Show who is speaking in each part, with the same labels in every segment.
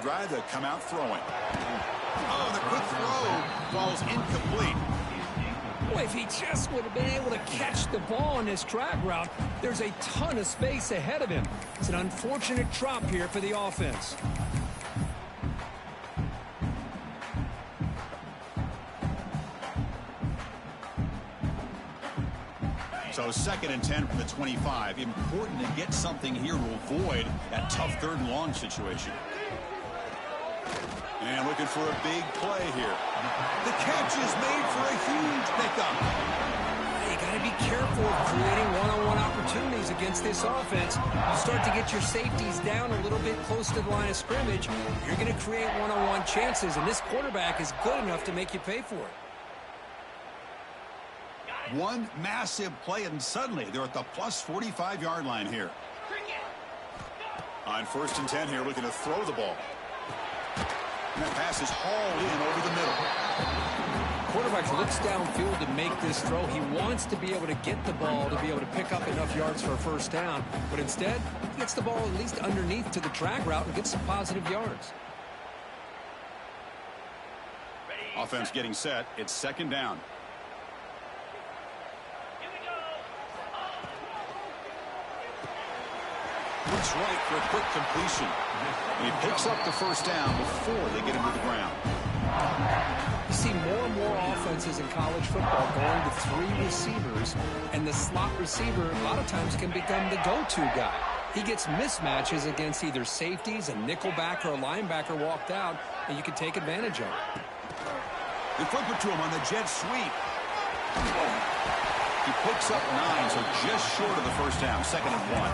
Speaker 1: drive to come out throwing. Oh, the quick throw falls incomplete.
Speaker 2: Boy, if he just would have been able to catch the ball on this drag route, there's a ton of space ahead of him. It's an unfortunate drop here for the offense.
Speaker 1: So 2nd and 10 from the 25. Important to get something here to avoid that tough 3rd and long situation. And looking for a big play here. The catch is made for a huge pickup.
Speaker 2: You got to be careful of creating one-on-one opportunities against this offense. You start to get your safeties down a little bit close to the line of scrimmage, you're going to create one-on-one chances, and this quarterback is good enough to make you pay for it.
Speaker 1: One massive play, and suddenly they're at the plus 45-yard line here. On 1st and 10 here, looking to throw the ball. And that pass is hauled in over the middle.
Speaker 2: Quarterback looks downfield to make this throw. He wants to be able to get the ball to be able to pick up enough yards for a 1st down. But instead, he gets the ball at least underneath to the drag route and gets some positive yards.
Speaker 1: Offense getting set. It's 2nd down. Looks right for a quick completion. And he picks up the 1st down before they get him to the ground.
Speaker 2: You see more and more offenses in college football going to 3 receivers, and the slot receiver a lot of times can become the go-to guy. He gets mismatches against either safeties, a nickelback, or a linebacker walked out, and you can take advantage of it.
Speaker 1: They flip it to him on the jet sweep. He picks up 9, so just short of the 1st down, 2nd and 1.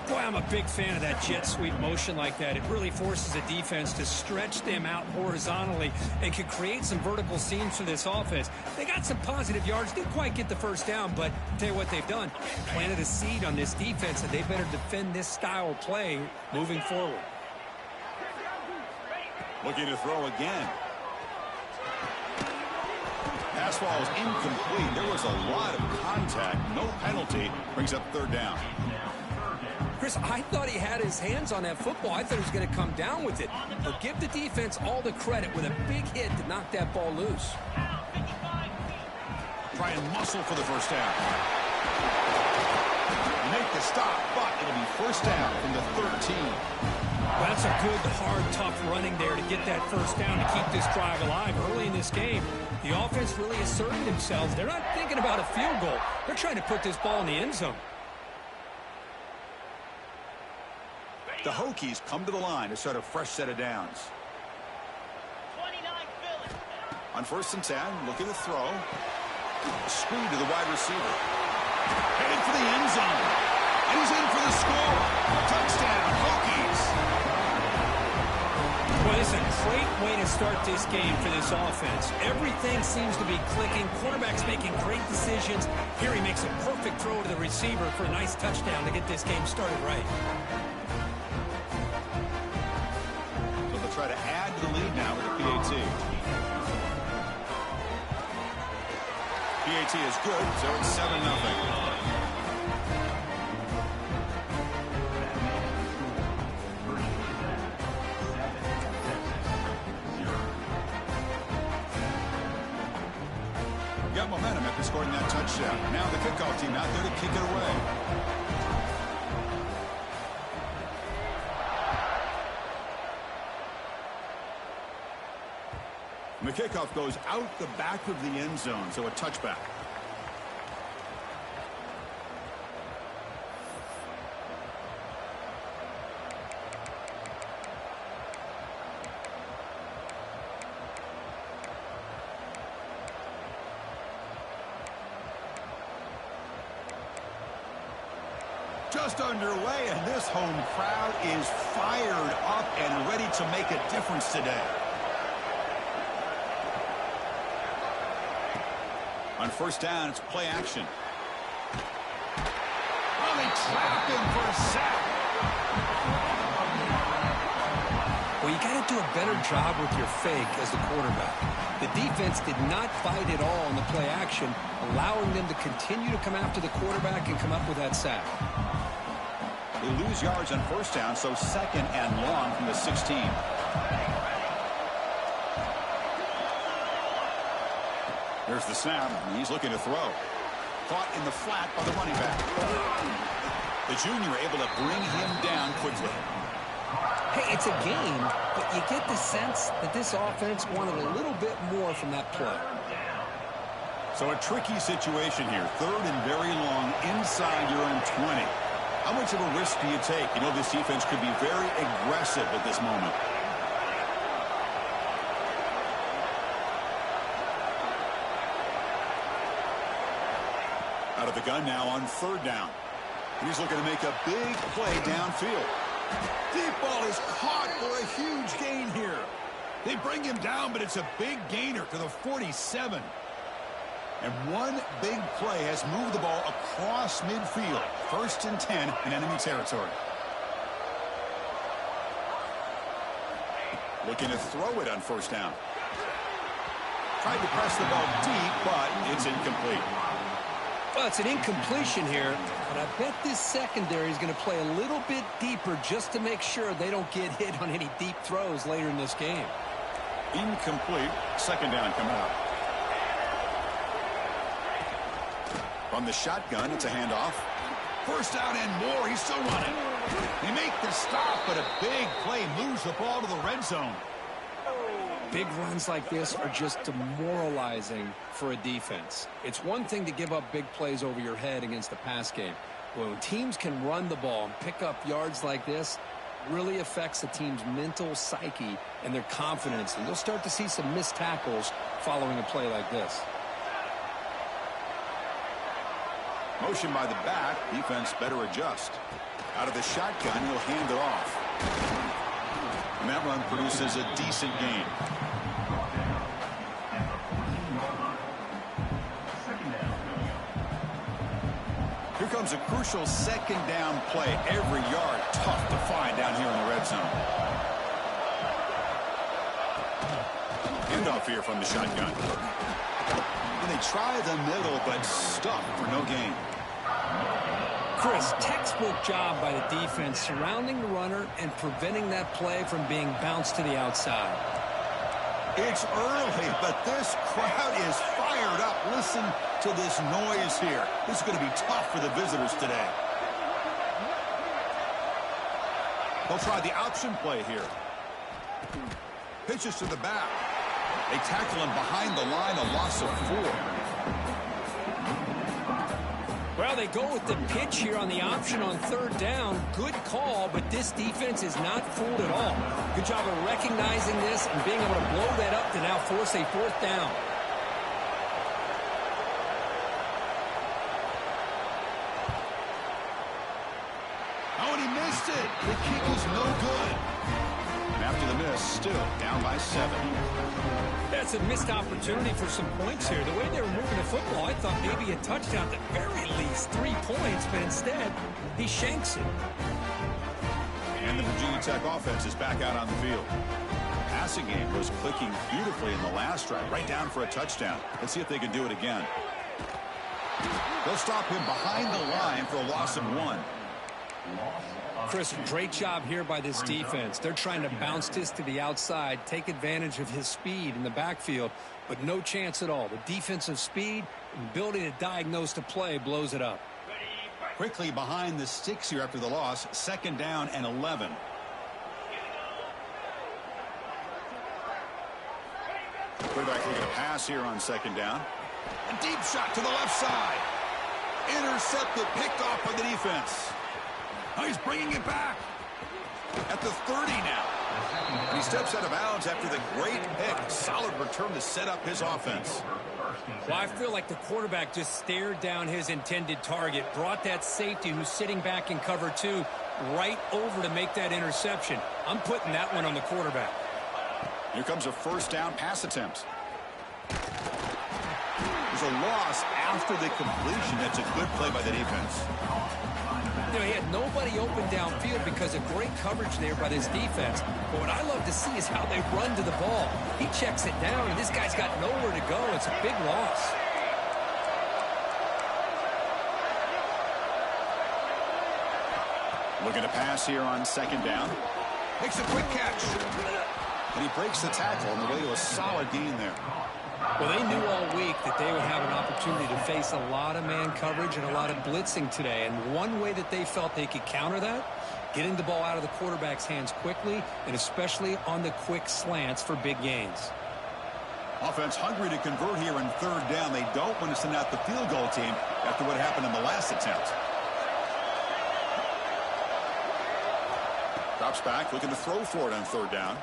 Speaker 2: Boy, I'm a big fan of that jet sweep motion like that. It really forces a defense to stretch them out horizontally and can create some vertical seams for this offense. They got some positive yards, didn't quite get the 1st down, but I'll tell you what they've done. Planted a seed on this defense, and they better defend this style of play moving forward.
Speaker 1: Looking to throw again. Pass ball is incomplete. There was a lot of contact. No penalty. Brings up 3rd down.
Speaker 2: Chris, I thought he had his hands on that football. I thought he was going to come down with it. But give the defense all the credit with a big hit to knock that ball loose.
Speaker 1: Try and muscle for the 1st down. Make the stop, but it'll be 1st down from the 13.
Speaker 2: Well, that's a good, hard, tough running there to get that 1st down to keep this drive alive. Early in this game, the offense really asserted themselves. They're not thinking about a field goal. They're trying to put this ball in the end zone.
Speaker 1: The Hokies come to the line to start a fresh set of downs. On 1st and 10, looking to throw. Screen to the wide receiver. Headed for the end zone. And he's in for the score. Touchdown, Hokies.
Speaker 2: Well, it's a great way to start this game for this offense. Everything seems to be clicking. Quarterback's making great decisions. Here he makes a perfect throw to the receiver for a nice touchdown to get this game started right.
Speaker 1: Try to add to the lead now with the PAT. PAT is good, so it's 7-0. Got momentum after scoring that touchdown. Now the kickoff team out there to kick it away. And the kickoff goes out the back of the end zone, so a touchback. Just underway, and this home crowd is fired up and ready to make a difference today. On 1st down, it's play action. Oh, they trapped him for a sack.
Speaker 2: Well, you got to do a better job with your fake as the quarterback. The defense did not fight at all on the play action, allowing them to continue to come after the quarterback and come up with that sack.
Speaker 1: They lose yards on first down, so second and long from the 16. There's the snap, and he's looking to throw. Caught in the flat by the running back. The junior able to bring him down quickly.
Speaker 2: Hey, it's a game, but you get the sense that this offense wanted a little bit more from that play.
Speaker 1: So a tricky situation here. Third and very long inside your own 20. How much of a risk do you take? You know, this defense could be very aggressive at this moment. Out of the gun now on third down. And he's looking to make a big play downfield. Deep ball is caught for a huge gain here. They bring him down, but it's a big gainer to the 47. And one big play has moved the ball across midfield. First and 10 in enemy territory. Looking to throw it on first down. Tried to press the ball deep, but it's incomplete.
Speaker 2: Well, it's an incompletion here, but I bet this secondary is going to play a little bit deeper just to make sure they don't get hit on any deep throws later in this game.
Speaker 1: Incomplete. Second down coming up. From the shotgun, it's a handoff. First down and more. He's still running. They make the stop, but a big play moves the ball to the red zone.
Speaker 2: Big runs like this are just demoralizing for a defense. It's one thing to give up big plays over your head against the pass game. But when teams can run the ball and pick up yards like this, it really affects the team's mental psyche and their confidence. And you'll start to see some missed tackles following a play like this.
Speaker 1: Motion by the back. Defense better adjust. Out of the shotgun, he'll hand it off. And that run produces a decent gain. Here comes a crucial second down play. Every yard tough to find down here in the red zone. Handoff here from the shotgun. And they try the middle, but stuck for no gain.
Speaker 2: Chris, textbook job by the defense surrounding the runner and preventing that play from being bounced to the outside.
Speaker 1: It's early, but this crowd is fired up. Listen to this noise here. This is going to be tough for the visitors today. They'll try the option play here. Pitches to the back. They tackle him behind the line, a loss of 4.
Speaker 2: Well, they go with the pitch here on the option on third down. Good call, but this defense is not fooled at all. Good job of recognizing this and being able to blow that up to now force a fourth down.
Speaker 1: Oh, and he missed it. The kick is no good. And after the miss, still down by 7.
Speaker 2: That's a missed opportunity for some points here. The way they were moving the football, I thought maybe a touchdown, at the very least 3 points, but instead, he shanks it.
Speaker 1: And the Virginia Tech offense is back out on the field. The passing game was clicking beautifully in the last drive, right down for a touchdown. Let's see if they can do it again. They'll stop him behind the line for a loss of 1.
Speaker 2: Chris, great job here by this defense. They're trying to bounce this to the outside, take advantage of his speed in the backfield, but no chance at all. The defensive speed and ability to diagnose the play blows it up.
Speaker 1: Quickly behind the sticks here after the loss. Second down and 11. Quarterback looking to pass here on second down. A deep shot to the left side. Intercepted, picked off by the defense. Oh, he's bringing it back at the 30 now. And he steps out of bounds after the great pick. Solid return to set up his offense.
Speaker 2: Well, I feel like the quarterback just stared down his intended target, brought that safety who's sitting back in cover 2 right over to make that interception. I'm putting that one on the quarterback.
Speaker 1: Here comes a first down pass attempt. There's a loss after the completion. That's a good play by the defense.
Speaker 2: You know, he had nobody open downfield because of great coverage there by this defense. But what I love to see is how they run to the ball. He checks it down, and this guy's got nowhere to go. It's a big loss.
Speaker 1: Looking to pass here on second down. Makes a quick catch. And he breaks the tackle on the way to a solid gain there.
Speaker 2: Well, they knew all week that they would have an opportunity to face a lot of man coverage and a lot of blitzing today. And one way that they felt they could counter that, getting the ball out of the quarterback's hands quickly, and especially on the quick slants for big gains.
Speaker 1: Offense hungry to convert here in third down. They don't want to send out the field goal team after what happened in the last attempt. Drops back, looking to throw for it on third down.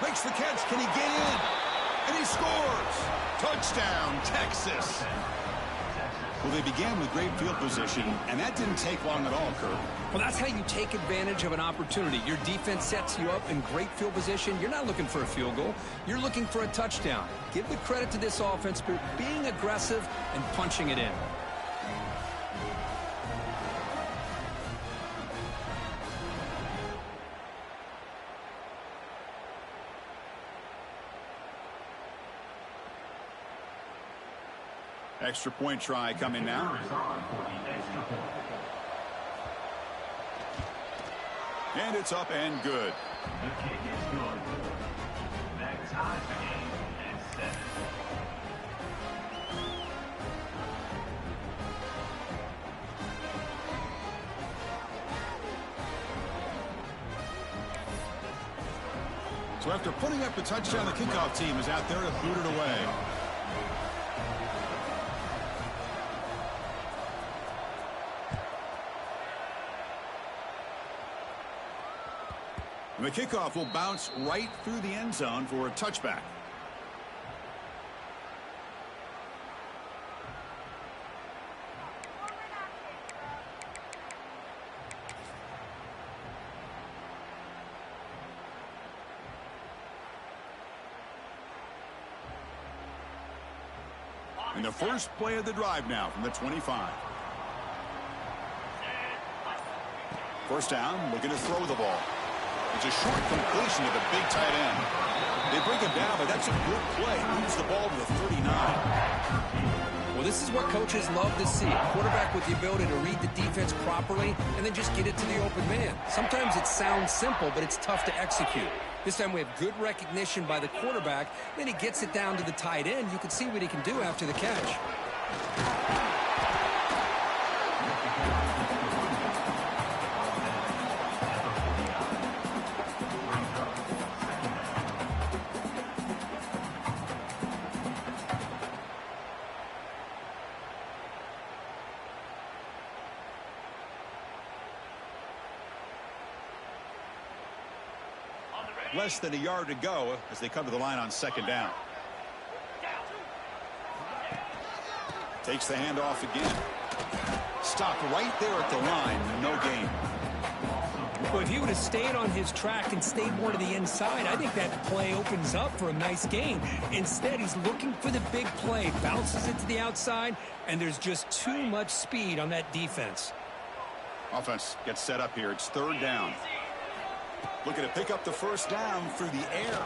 Speaker 1: Makes the catch. Can he get in? And he scores! Touchdown, Texas! Well, they began with great field position, and that didn't take long at all, Kirk.
Speaker 2: Well, that's how you take advantage of an opportunity. Your defense sets you up in great field position. You're not looking for a field goal. You're looking for a touchdown. Give the credit to this offense for being aggressive and punching it in.
Speaker 1: Extra point try coming now. And it's up and good.
Speaker 3: The kick is good. That ties the game at 7.
Speaker 1: So after putting up the touchdown, the kickoff team is out there to boot it away. And the kickoff will bounce right through the end zone for a touchback. And the first play of the drive now from the 25. First down, looking to throw the ball. It's a short completion to the big tight end. They bring him down, but that's a good play. Moves the ball to the 39.
Speaker 2: Well, this is what coaches love to see. A quarterback with the ability to read the defense properly and then just get it to the open man. Sometimes it sounds simple, but it's tough to execute. This time we have good recognition by the quarterback. Then he gets it down to the tight end. You can see what he can do after the catch.
Speaker 1: Less than a yard to go as they come to the line on second down. Takes the handoff again. Stopped right there at the line. No gain.
Speaker 2: Well, if he would have stayed on his track and stayed more to the inside, I think that play opens up for a nice gain. Instead, he's looking for the big play. Bounces it to the outside, and there's just too much speed on that defense.
Speaker 1: Offense gets set up here. It's third down. Looking to pick up the first down through the air.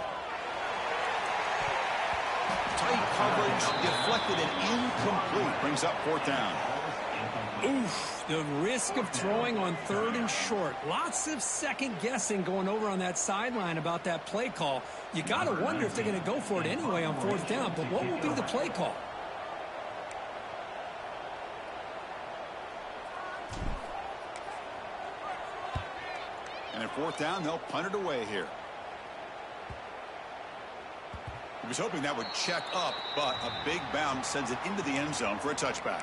Speaker 1: Tight coverage, deflected and incomplete. Brings up fourth down.
Speaker 2: Oof, the risk of throwing on third and short. Lots of second guessing going over on that sideline about that play call. You got to wonder if they're going to go for it anyway on fourth down, but what will be the play call?
Speaker 1: And at fourth down, they'll punt it away here. He was hoping that would check up, but a big bounce sends it into the end zone for a touchback.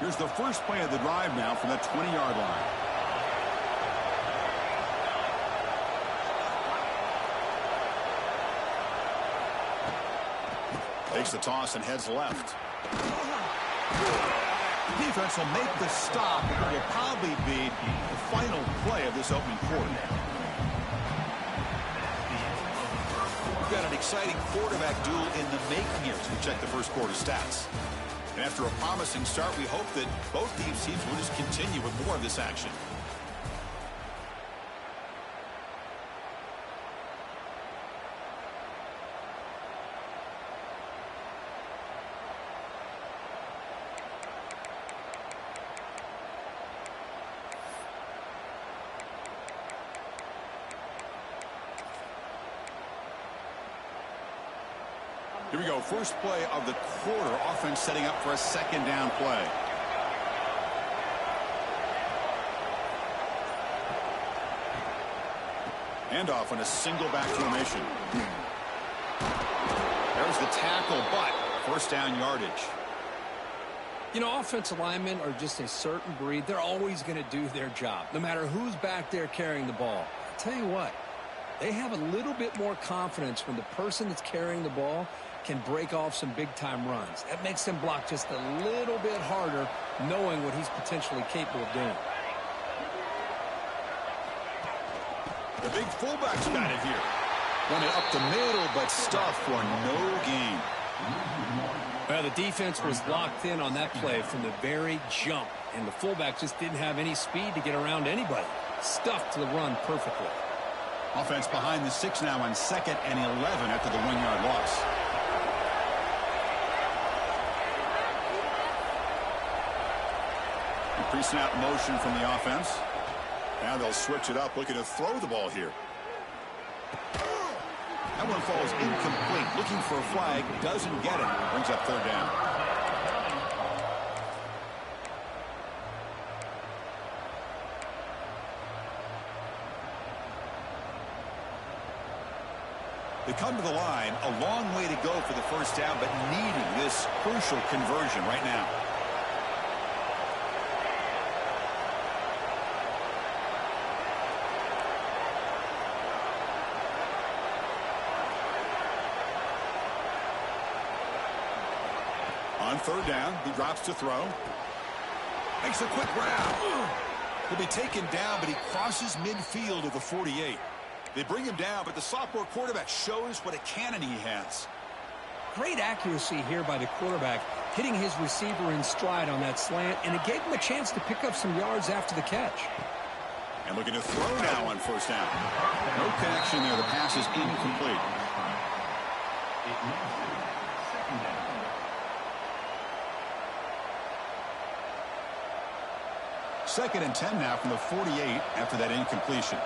Speaker 1: Here's the first play of the drive now from the 20-yard line. Takes the toss and heads left. Defense will make the stop, and it will probably be the final play of this opening quarter. We've got an exciting quarterback duel in the making here as we check the first quarter stats. And after a promising start, we hope that both these teams will just continue with more of this action. Here we go. First play of the quarter. Offense setting up for a second down play. And off on a single back formation. There's the tackle, but first down yardage.
Speaker 2: You know, offensive linemen are just a certain breed. They're always going to do their job, no matter who's back there carrying the ball. I'll tell you what, they have a little bit more confidence when the person that's carrying the ball can break off some big-time runs. That makes them block just a little bit harder, knowing what he's potentially capable of doing.
Speaker 1: The big fullback's got it here. Running up the middle, but stuffed for no gain.
Speaker 2: Well, the defense was locked in on that play from the very jump, and the fullback just didn't have any speed to get around anybody. Stuffed the run perfectly.
Speaker 1: Offense behind the 6 now on 2nd and 11 after the 1-yard loss. Pre-snap motion from the offense. Now they'll switch it up, looking to throw the ball here. That one falls incomplete. Looking for a flag. Doesn't get it. Brings up 3rd down. They come to the line. A long way to go for the first down, but needing this crucial conversion right now. On 3rd down, he drops to throw. Makes a quick grab. He'll be taken down, but he crosses midfield of the 48. They bring him down, but the sophomore quarterback shows what a cannon he has.
Speaker 2: Great accuracy here by the quarterback, hitting his receiver in stride on that slant, and it gave him a chance to pick up some yards after the catch.
Speaker 1: And looking to throw now on 1st down. No connection there. The pass is incomplete. Second and 10 now from the 48 after that incompletion.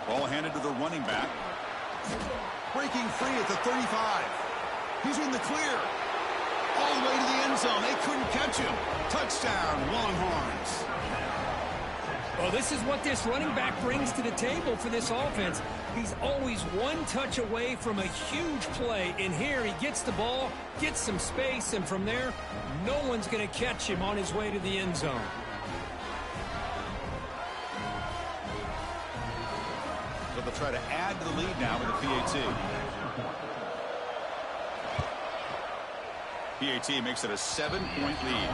Speaker 1: Ball handed to the running back. Breaking free at the 35. He's in the clear. All the way to the end zone. They couldn't catch him. Touchdown, Longhorns.
Speaker 2: Well, this is what this running back brings to the table for this offense. He's always one touch away from a huge play. And here he gets the ball, gets some space, and from there, no one's going to catch him on his way to the end zone.
Speaker 1: So they'll try to add to the lead now with the PAT. PAT makes it a 7-point lead.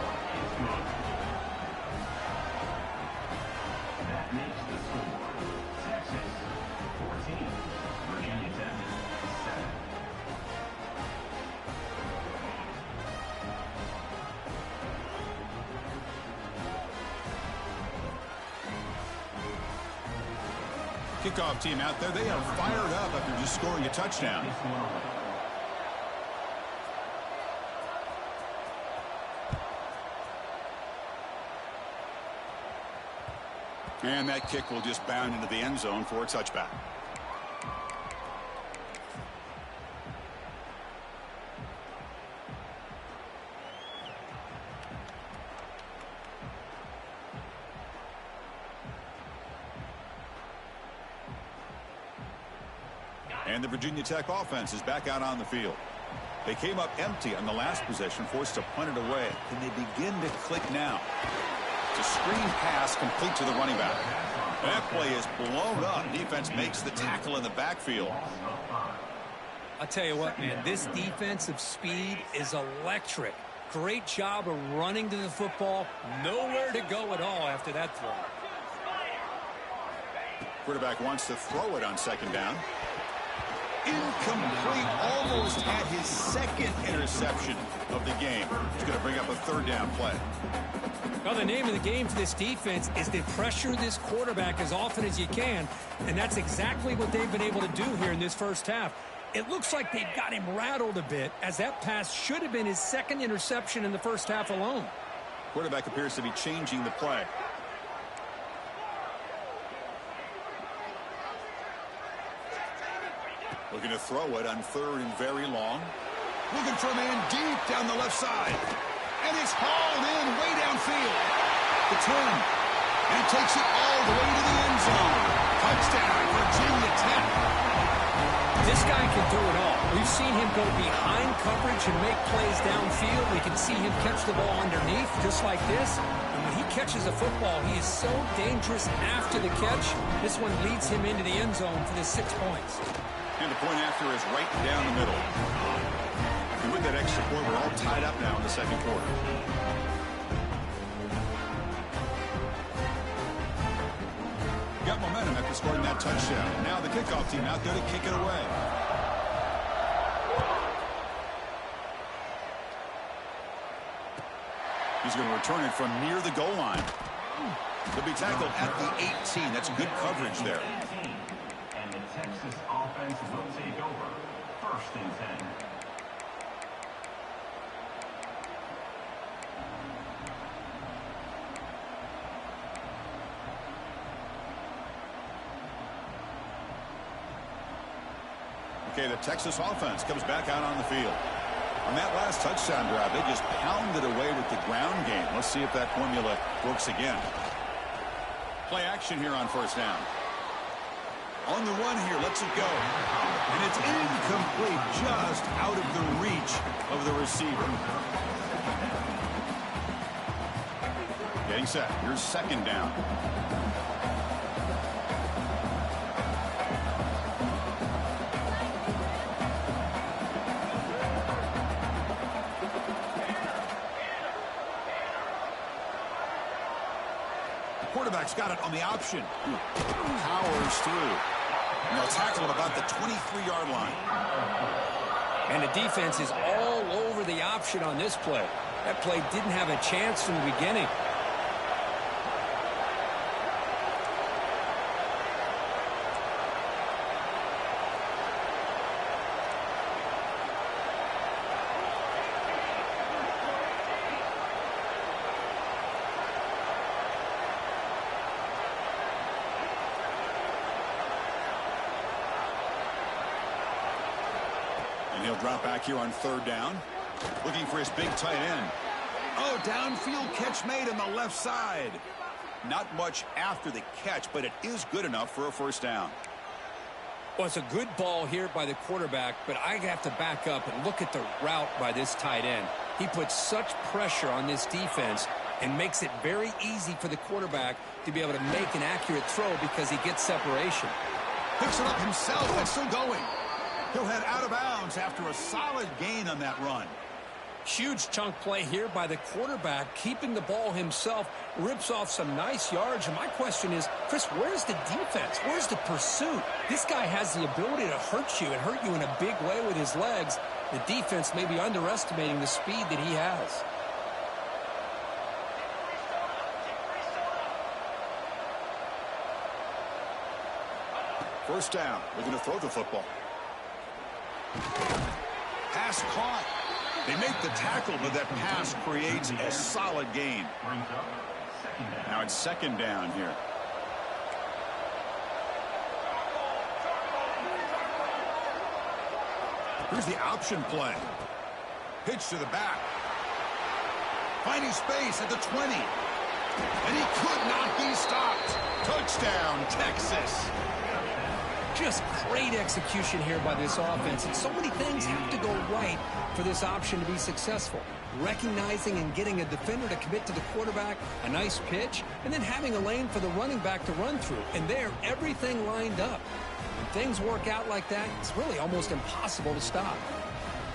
Speaker 1: Kickoff team out there. They are fired up after just scoring a touchdown. And that kick will just bound into the end zone for a touchback. And the Virginia Tech offense is back out on the field. They came up empty on the last possession, forced to punt it away. Can they begin to click now? It's a screen pass complete to the running back. That play is blown up. Defense makes the tackle in the backfield.
Speaker 2: I'll tell you what, man, this defensive speed is electric. Great job of running to the football. Nowhere to go at all after that throw.
Speaker 1: Quarterback wants to throw it on 2nd down. Incomplete, almost had his 2nd interception of the game. He's going to bring up a 3rd down play.
Speaker 2: Well, the name of the game for this defense is to pressure this quarterback as often as you can, and that's exactly what they've been able to do here in this first half. It looks like they've got him rattled a bit, as that pass should have been his 2nd interception in the first half alone.
Speaker 1: Quarterback appears to be changing the play. Looking to throw it on 3rd and very long. Looking for a man deep down the left side. And it's hauled in way downfield. The turn. And he takes it all the way to the end zone. Touchdown, Virginia Tech.
Speaker 2: This guy can do it all. We've seen him go behind coverage and make plays downfield. We can see him catch the ball underneath just like this. And when he catches a football, he is so dangerous after the catch. This one leads him into the end zone for the 6 points.
Speaker 1: And the point after is right down the middle. And with that extra point, we're all tied up now in the second quarter. Got momentum after scoring that touchdown. Now the kickoff team out there to kick it away. He's going to return it from near the goal line. He'll be tackled at the 18. That's good coverage there.
Speaker 3: And the Texas offense will take over. 1st and 10.
Speaker 1: Okay, the Texas offense comes back out on the field. On that last touchdown drive, they just pounded away with the ground game. Let's see if that formula works again. Play action here on 1st down. On the run here, lets it go. And it's incomplete, just out of the reach of the receiver. Getting set. Here's 2nd down. Quarterback's got it on the option. Powers through. And they'll tackle it about the 23-yard line.
Speaker 2: And the defense is all over the option on this play. That play didn't have a chance from the beginning.
Speaker 1: He'll drop back here on 3rd down. Looking for his big tight end. Oh, downfield catch made on the left side. Not much after the catch, but it is good enough for a 1st down.
Speaker 2: Well, it's a good ball here by the quarterback, but I have to back up and look at the route by this tight end. He puts such pressure on this defense and makes it very easy for the quarterback to be able to make an accurate throw because he gets separation.
Speaker 1: Picks it up himself and still going. He'll head out of bounds after a solid gain on that run.
Speaker 2: Huge chunk play here by the quarterback, keeping the ball himself, rips off some nice yards. And my question is, Chris, where's the defense? Where's the pursuit? This guy has the ability to hurt you and hurt you in a big way with his legs. The defense may be underestimating the speed that he has.
Speaker 1: First down. Looking to throw the football. Pass caught. They make the tackle, but that pass creates a solid gain. Now it's 2nd down here. Here's the option play. Pitch to the back. Finding space at the 20. And he could not be stopped. Touchdown, Texas.
Speaker 2: Just great execution here by this offense, and so many things have to go right for this option to be successful. Recognizing and getting a defender to commit to the quarterback, a nice pitch, and then having a lane for the running back to run through. And there, everything lined up. When things work out like that, it's really almost impossible to stop.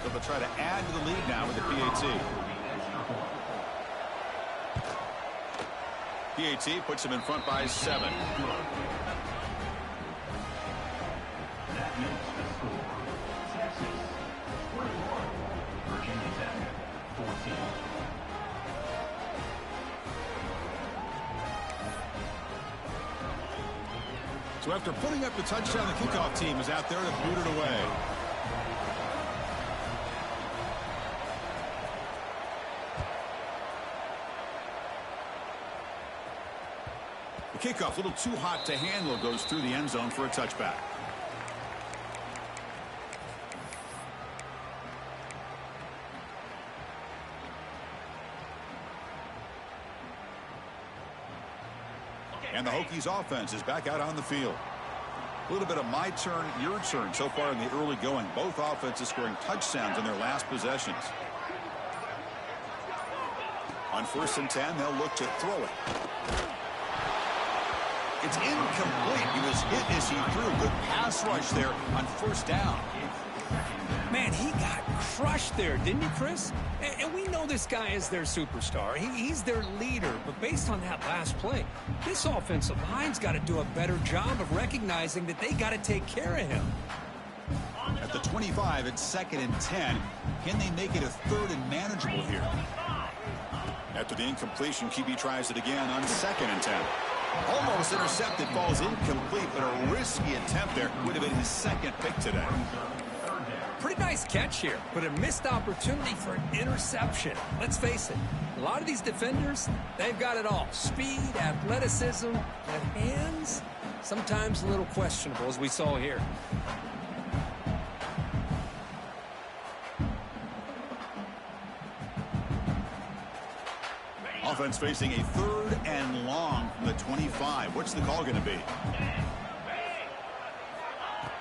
Speaker 1: So they'll try to add to the lead now with the PAT. PAT puts him in front by 7.
Speaker 3: That makes the score. Texas 41, Virginia Tech 14.
Speaker 1: So after putting up the touchdown, the kickoff team is out there to boot it away. The kickoff, a little too hot to handle, goes through the end zone for a touchback. And the Hokies offense is back out on the field. A little bit of my turn, your turn so far in the early going. Both offenses scoring touchdowns in their last possessions. On 1st and 10, they'll look to throw it. It's incomplete. He was hit as he threw. Good pass rush there on 1st down.
Speaker 2: Man, he got crushed there, didn't he, Chris? And we know this guy is their superstar. He's their leader. But based on that last play, this offensive line's got to do a better job of recognizing that they got to take care of him.
Speaker 1: At the 25, it's 2nd and 10. Can they make it a 3rd and manageable here? After the incompletion, QB tries it again on 2nd and 10. Almost intercepted, falls incomplete, but a risky attempt there. Would have been his 2nd pick today.
Speaker 2: Pretty nice catch here, but a missed opportunity for an interception. Let's face it, a lot of these defenders, they've got it all. Speed, athleticism, and hands, sometimes a little questionable, as we saw here.
Speaker 1: Offense facing a 3rd and long from the 25. What's the call going to be?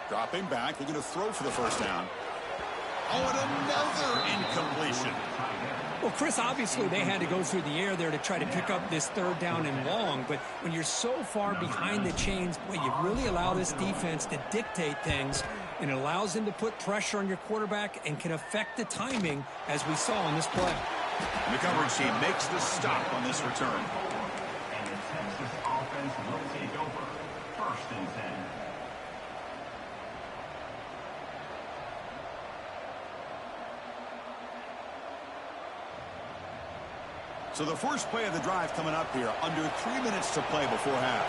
Speaker 1: Dropping back, looking to throw for the 1st down. Oh, and another incompletion.
Speaker 2: Well, Chris, obviously they had to go through the air there to try to pick up this 3rd down and long, but when you're so far behind the chains, boy, you really allow this defense to dictate things, and it allows them to put pressure on your quarterback and can affect the timing, as we saw in this play.
Speaker 1: And the coverage team makes the stop on this return.
Speaker 3: And the Texas offense will take over. 1st and 10.
Speaker 1: So the first play of the drive coming up here. Under 3 minutes to play before half.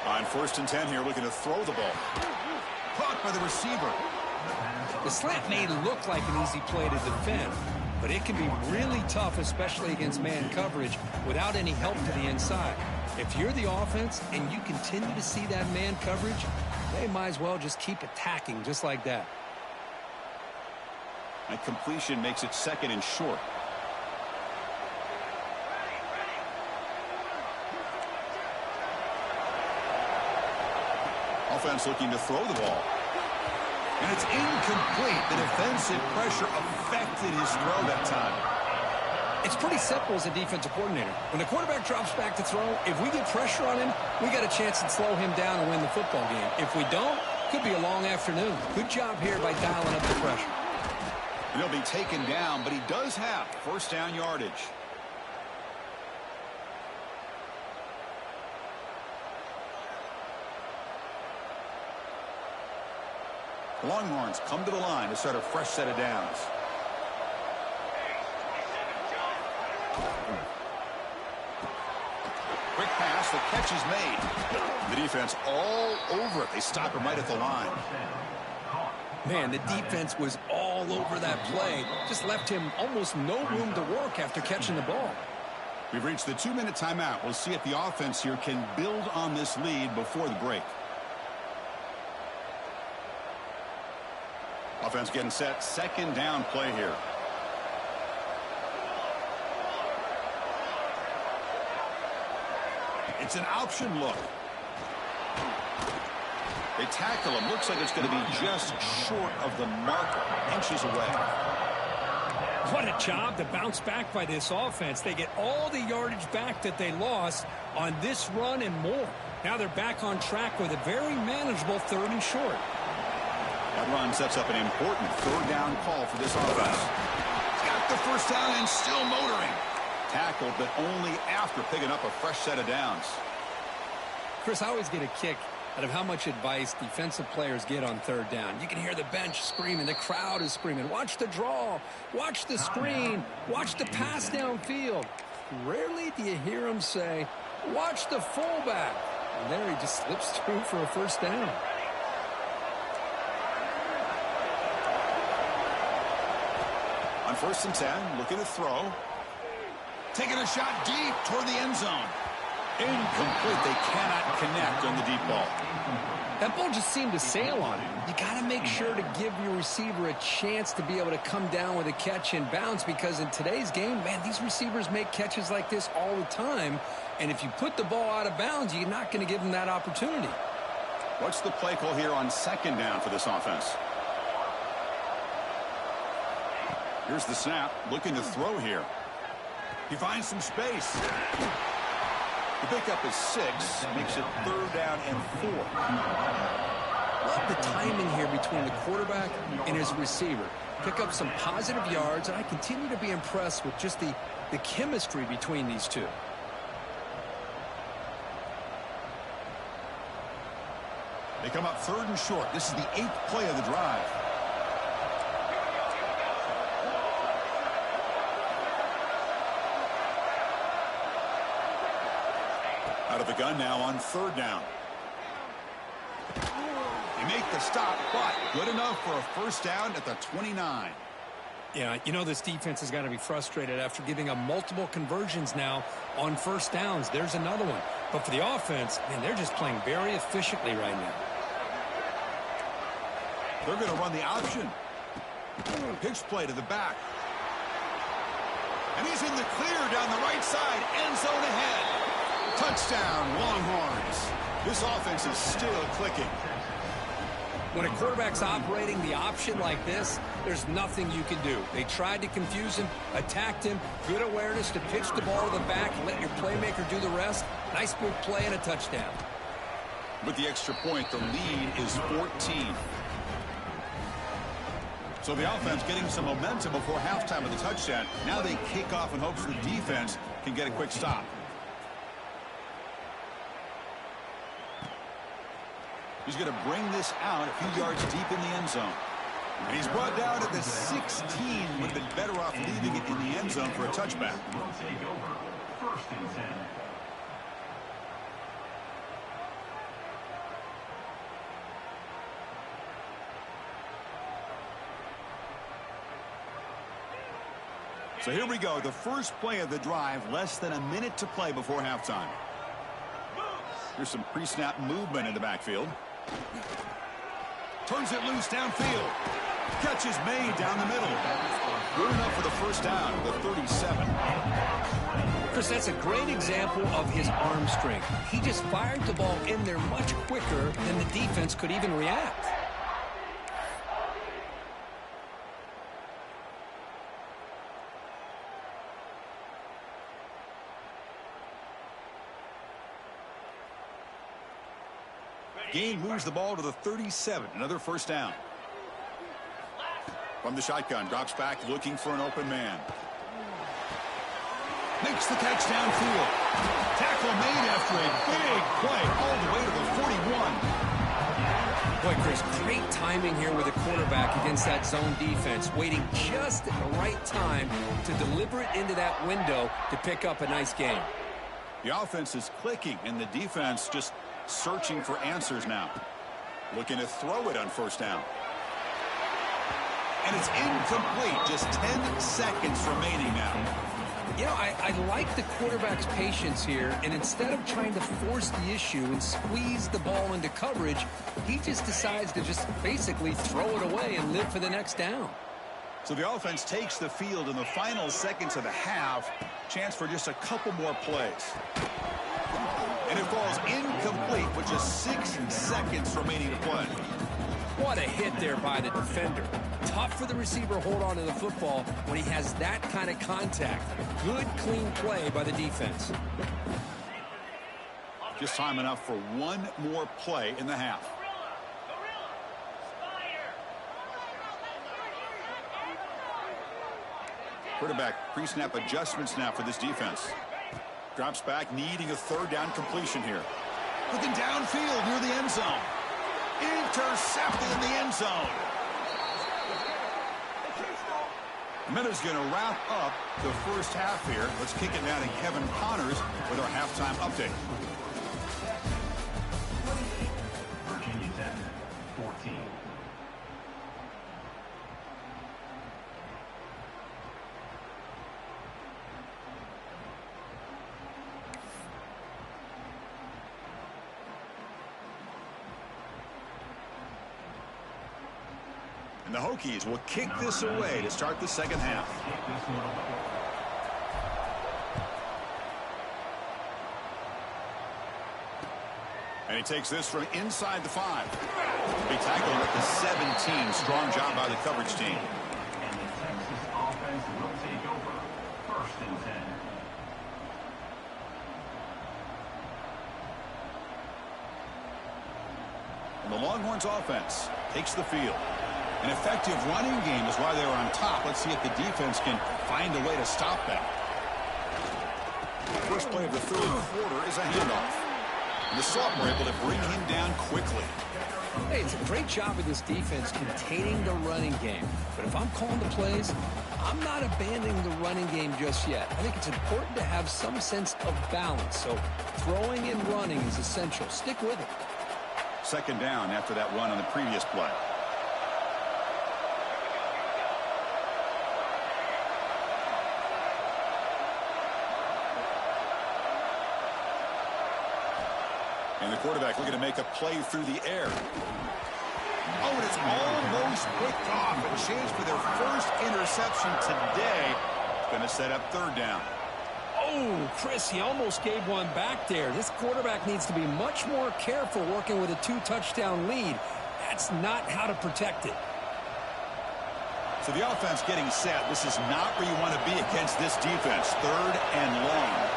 Speaker 1: On 1st and 10 here, looking to throw the ball. Caught by the receiver.
Speaker 2: The slant may look like an easy play to defend, but it can be really tough, especially against man coverage, without any help to the inside. If you're the offense and you continue to see that man coverage, they might as well just keep attacking just like that.
Speaker 1: That completion makes it 2nd and short. Offense looking to throw the ball. And it's incomplete. The defensive pressure affected his throw that time.
Speaker 2: It's pretty simple as a defensive coordinator. When the quarterback drops back to throw, if we get pressure on him, we got a chance to slow him down and win the football game. If we don't, could be a long afternoon. Good job here by dialing up the pressure.
Speaker 1: And he'll be taken down, but he does have 1st down yardage. The Longhorns come to the line to start a fresh set of downs. Quick pass, the catch is made. The defense all over it. They stop him right at the line.
Speaker 2: Man, the defense was all over that play. Just left him almost no room to work after catching the ball.
Speaker 1: We've reached the 2-minute timeout. We'll see if the offense here can build on this lead before the break. Offense getting set. 2nd down play here. It's an option look. They tackle him. Looks like it's going to be just short of the marker. Inches away.
Speaker 2: What a job to bounce back by this offense. They get all the yardage back that they lost on this run and more. Now they're back on track with a very manageable 3rd and short.
Speaker 1: That run sets up an important 3rd down call for this offense. He's got the 1st down and still motoring. Tackled, but only after picking up a fresh set of downs.
Speaker 2: Chris, I always get a kick out of how much advice defensive players get on 3rd down. You can hear the bench screaming. The crowd is screaming. Watch the draw. Watch the screen. Watch the pass downfield. Rarely do you hear them say, watch the fullback. And there he just slips through for a 1st down.
Speaker 1: On 1st and 10, looking to throw. Taking a shot deep toward the end zone. Incomplete. They cannot connect on the deep ball.
Speaker 2: That ball just seemed to sail on him. You got to make sure to give your receiver a chance to be able to come down with a catch and bounce, because in today's game, man, these receivers make catches like this all the time. And if you put the ball out of bounds, you're not going to give them that opportunity.
Speaker 1: What's the play call here on second down for this offense? Here's the snap, looking to throw here. He finds some space. The pickup is 6, makes it 3rd down and 4.
Speaker 2: Love the timing here between the quarterback and his receiver. Pick up some positive yards, and I continue to be impressed with just the chemistry between these two.
Speaker 1: They come up 3rd and short. This is the 8th play of the drive. Out of the gun now on 3rd down. They make the stop, but good enough for a first down at the 29.
Speaker 2: Yeah, you know this defense has got to be frustrated after giving up multiple conversions now on first downs. There's another one. But for the offense, man, they're just playing very efficiently right now.
Speaker 1: They're going to run the option. Pitch play to the back. And he's in the clear down the right side. End zone ahead. Touchdown, Longhorns. This offense is still clicking.
Speaker 2: When a quarterback's operating the option like this, there's nothing you can do. They tried to confuse him, attacked him, good awareness to pitch the ball to the back and let your playmaker do the rest. Nice big play and a touchdown.
Speaker 1: With the extra point, the lead is 14. So the offense getting some momentum before halftime of the touchdown. Now they kick off in hopes the defense can get a quick stop. He's going to bring this out a few yards deep in the end zone. And he's brought down at the 16. Would have been better off leaving it in the end zone for a touchback.
Speaker 3: Will take over 1st and 10.
Speaker 1: So here we go. The first play of the drive. Less than a minute to play before halftime. Here's some pre-snap movement in the backfield. Turns it loose downfield. Catch is made down the middle. Good enough for the first down, the 37.
Speaker 2: Chris, that's a great example of his arm strength. He just fired the ball in there much quicker than the defense could even react.
Speaker 1: Gain moves the ball to the 37. Another first down. From the shotgun, drops back looking for an open man. Makes the catch downfield. Tackle made after a big play all the way to the 41.
Speaker 2: Boy, Chris, great timing here with the quarterback against that zone defense. Waiting just at the right time to deliver it into that window to pick up a nice gain.
Speaker 1: The offense is clicking, and the defense just searching for answers now. Looking to throw it on first down. And it's incomplete. Just 10 seconds remaining now.
Speaker 2: You know, I like the quarterback's patience here, and instead of trying to force the issue and squeeze the ball into coverage, he just decides to just basically throw it away and live for the next down.
Speaker 1: So the offense takes the field in the final seconds of the half. Chance for just a couple more plays. And it falls incomplete with just 6 seconds remaining to play.
Speaker 2: What a hit there by the defender. Tough for the receiver to hold on to the football when he has that kind of contact. Good, clean play by the defense.
Speaker 1: Just time enough for one more play in the half. Quarterback pre-snap adjustments now for this defense. Drops back, needing a third down completion here. Looking downfield near the end zone. Intercepted in the end zone. Minute's going to wrap up the first half here. Let's kick it now to Kevin Connors with our halftime update.
Speaker 3: Virginia Tech, 14.
Speaker 1: And the Hokies will kick this away to start the second half. And he takes this from inside the 5. Big tackle at the 17. Strong job by the coverage team.
Speaker 3: And the Texas offense will take over. 1st and 10.
Speaker 1: And the Longhorns offense takes the field. An effective running game is why they were on top. Let's see if the defense can find a way to stop that. First play of the 3rd quarter is a handoff. And the sophomore able to bring him down quickly.
Speaker 2: Hey, it's a great job of this defense containing the running game. But if I'm calling the plays, I'm not abandoning the running game just yet. I think it's important to have some sense of balance. So throwing and running is essential. Stick with it.
Speaker 1: 2nd down after that run on the previous play. And the quarterback looking to make a play through the air. Oh, and it's almost picked off. A chance for their first interception today. It's going to set up 3rd down.
Speaker 2: Oh, Chris, he almost gave one back there. This quarterback needs to be much more careful working with a 2-touchdown lead. That's not how to protect it.
Speaker 1: So the offense getting set. This is not where you want to be against this defense. 3rd and long.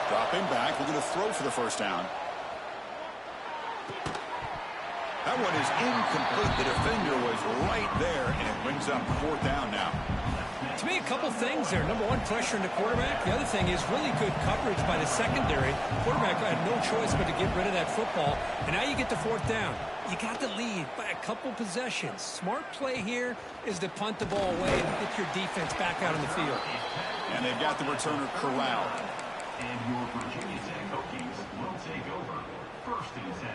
Speaker 1: Dropping back. We're going to throw for the 1st down. That one is incomplete. The defender was right there, and it brings up 4th down now.
Speaker 2: To me, a couple things there. Number one, pressure in the quarterback. The other thing is really good coverage by the secondary. Quarterback had no choice but to get rid of that football. And now you get the 4th down. You got the lead by a couple possessions. Smart play here is to punt the ball away and get your defense back out on the field.
Speaker 1: And they've got the returner corralled.
Speaker 3: And your Virginia Tech Hokies will take over. 1st and 10.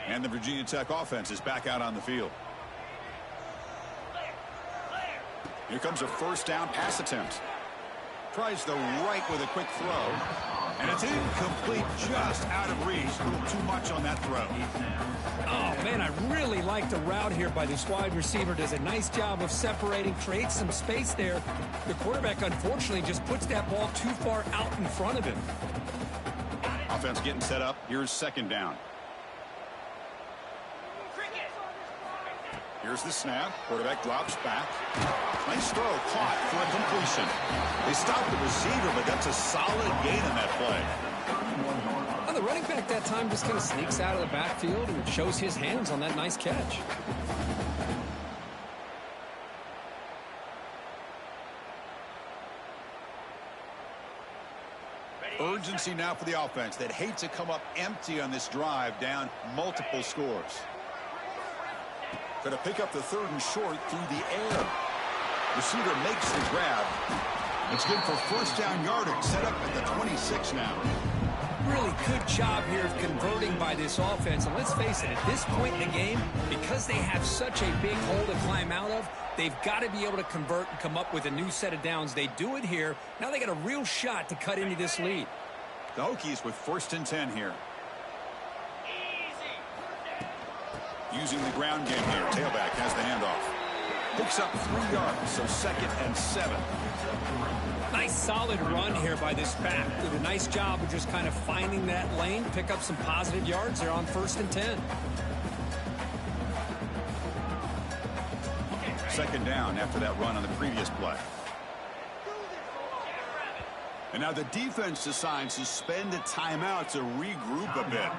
Speaker 1: And the Virginia Tech offense is back out on the field. Here comes a 1st down pass attempt. Tries the right with a quick throw. And it's incomplete, just out of reach. A little too much on that throw.
Speaker 2: Oh, man, I really like the route here by this wide receiver. Does a nice job of separating, creates some space there. The quarterback, unfortunately, just puts that ball too far out in front of him.
Speaker 1: Offense getting set up. Here's 2nd down. Here's the snap. Quarterback drops back. Nice throw, caught for a completion. They stopped the receiver, but that's a solid gain on that play.
Speaker 2: Well, the running back that time just kind of sneaks out of the backfield and shows his hands on that nice catch.
Speaker 1: Urgency now for the offense that hate to come up empty on this drive, down multiple scores. Going to pick up the 3rd and short through the air. Receiver makes the grab. It's good for 1st down yardage. Set up at the 26 now.
Speaker 2: Really good job here of converting by this offense. And let's face it, at this point in the game, because they have such a big hole to climb out of, they've got to be able to convert and come up with a new set of downs. They do it here. Now they got a real shot to cut into this lead.
Speaker 1: The Hokies with 1st and 10 here. Using the ground game here. Tailback has the handoff. Picks up 3 yards, so 2nd and 7.
Speaker 2: Nice solid run here by this back. Did a nice job of just kind of finding that lane, pick up some positive yards there on 1st and 10.
Speaker 1: 2nd down after that run on the previous play. And now the defense decides to spend a timeout to regroup a bit.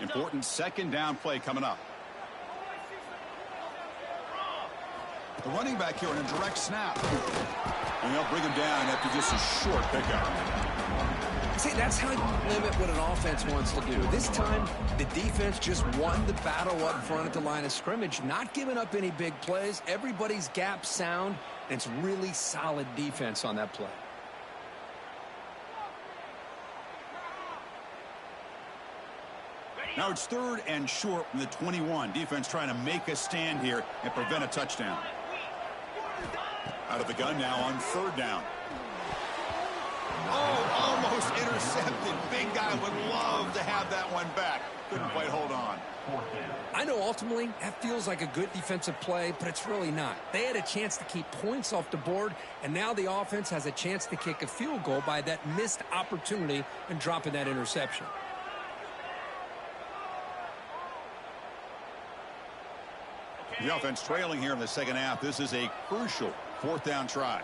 Speaker 1: Important 2nd down play coming up. The running back here on a direct snap. And they'll bring him down after just a short pickup.
Speaker 4: See, that's how you limit what an offense wants to do. This time, the defense just won the battle up front at the line of scrimmage, not giving up any big plays. Everybody's gap sound, and it's really solid defense on that play.
Speaker 1: Now it's 3rd and short from the 21. Defense trying to make a stand here and prevent a touchdown. Out of the gun now on 3rd down. Oh, almost intercepted. Big guy would love to have that one back. Couldn't quite hold on.
Speaker 4: I know ultimately that feels like a good defensive play, but it's really not. They had a chance to keep points off the board, and now the offense has a chance to kick a field goal by that missed opportunity and dropping that interception.
Speaker 1: The offense trailing here in the second half. This is a crucial 4th down try.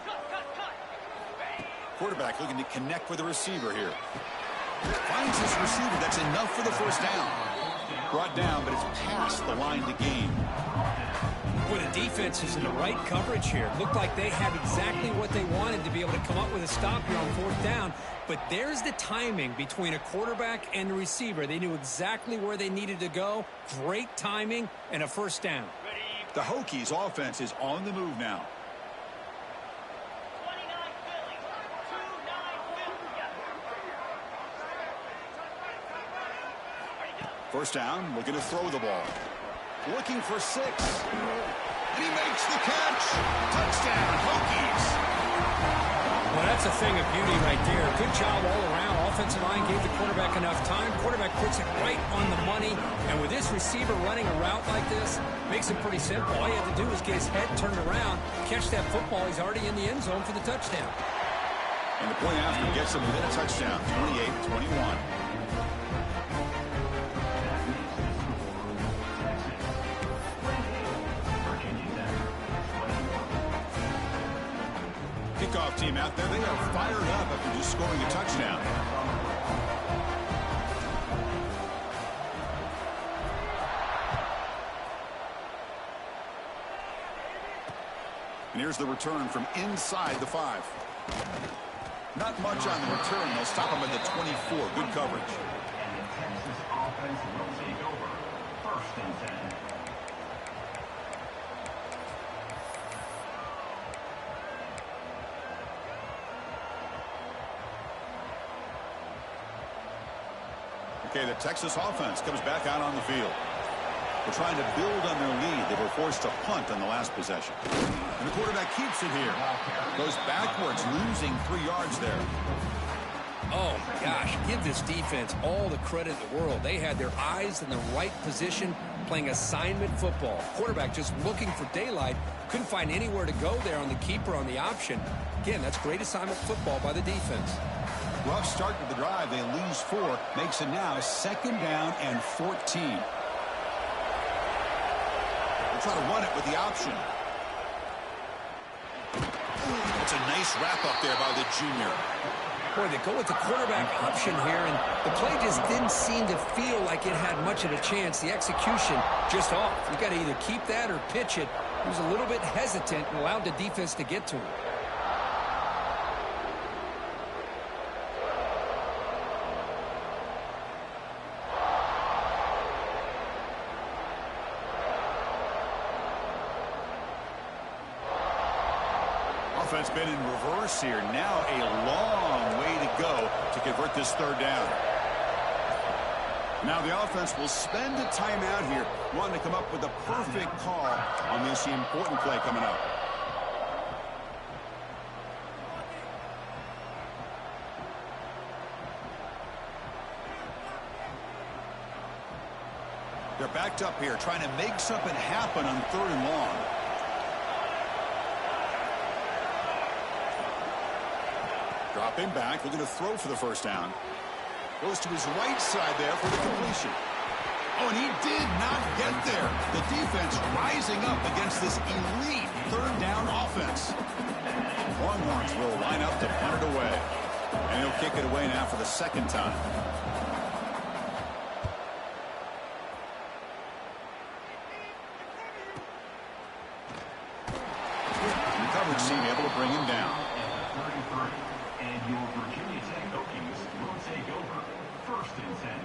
Speaker 1: Quarterback looking to connect with the receiver here. Finds his receiver. That's enough for the 1st down. Brought down, but it's past the line to gain.
Speaker 2: Boy, the defense is in the right coverage here. Looked like they had exactly what they wanted to be able to come up with a stop here on 4th down. But there's the timing between a quarterback and the receiver. They knew exactly where they needed to go. Great timing and a 1st down.
Speaker 1: The Hokies offense is on the move now. 1st down, looking to throw the ball. Looking for 6. And he makes the catch. Touchdown, Hokies.
Speaker 2: Well, that's a thing of beauty right there. Good job all around. Offensive line gave the quarterback enough time. Quarterback puts it right on the money. And with this receiver running a route like this, makes it pretty simple. All you have to do is get his head turned around, catch that football. He's already in the end zone for the touchdown.
Speaker 1: And the point after gets him within a touchdown, 28-21. Kickoff team out there. They are fired up after just scoring a touchdown. And here's the return from inside the 5. Not much on the return. They'll stop him at the 24. Good coverage.
Speaker 3: Texas offense will take over. 1st and 10.
Speaker 1: Okay, the Texas offense comes back out on the field. They're trying to build on their lead. They were forced to punt on the last possession. And the quarterback keeps it here. Goes backwards, losing 3 yards there.
Speaker 4: Oh, my gosh, give this defense all the credit in the world. They had their eyes in the right position, playing assignment football. Quarterback just looking for daylight. Couldn't find anywhere to go there on the keeper on the option. Again, that's great assignment football by the defense.
Speaker 1: Rough start to the drive. They lose 4. Makes it now 2nd down and 14. They'll try to run it with the option. It's a nice wrap up there by the junior.
Speaker 4: Boy, they go with the quarterback option here, and the play just didn't seem to feel like it had much of a chance. The execution just off. You got to either keep that or pitch it. He was a little bit hesitant and allowed the defense to get to him.
Speaker 1: Offense been in reverse here. Now a long way to go to convert this 3rd down. Now the offense will spend a timeout here, wanting to come up with the perfect call on this important play coming up. They're backed up here, trying to make something happen on 3rd and long. Dropping back, looking to throw for the 1st down. Goes to his right side there for the completion. Oh, and he did not get there. The defense rising up against this elite 3rd down offense. Longhorns will line up to punt it away. And he'll kick it away now for the 2nd time. And the coverage team able to bring him down.
Speaker 3: 33 and Your Virginia Tech Hokies will take over 1st and 10.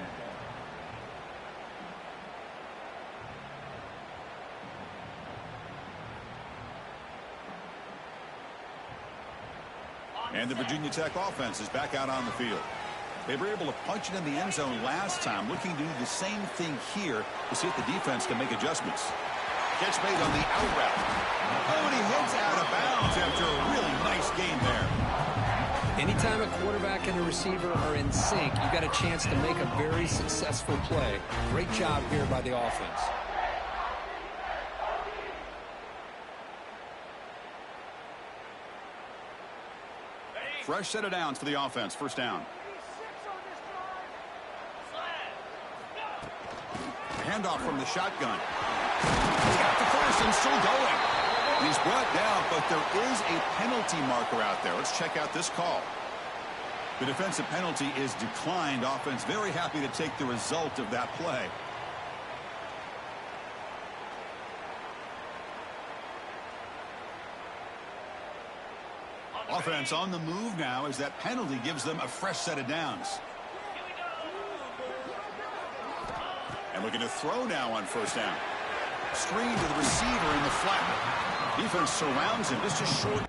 Speaker 1: And the Virginia Tech offense is back out on the field. They were able to punch it in the end zone last time, looking to do the same thing here to see if the defense can make adjustments. Catch made on the out route. Oh, and he hits out of bounds after a really nice game there.
Speaker 4: Anytime a quarterback and a receiver are in sync, you've got a chance to make a very successful play. Great job here by the offense.
Speaker 1: Fresh set of downs for the offense. 1st down. Handoff from the shotgun. He's got the first and still going. He's brought down, but there is a penalty marker out there. Let's check out this call. The defensive penalty is declined. Offense very happy to take the result of that play. Offense on the move now as that penalty gives them a fresh set of downs. And looking to throw now on 1st down. Screen to the receiver in the flat. Defense surrounds him. This is short.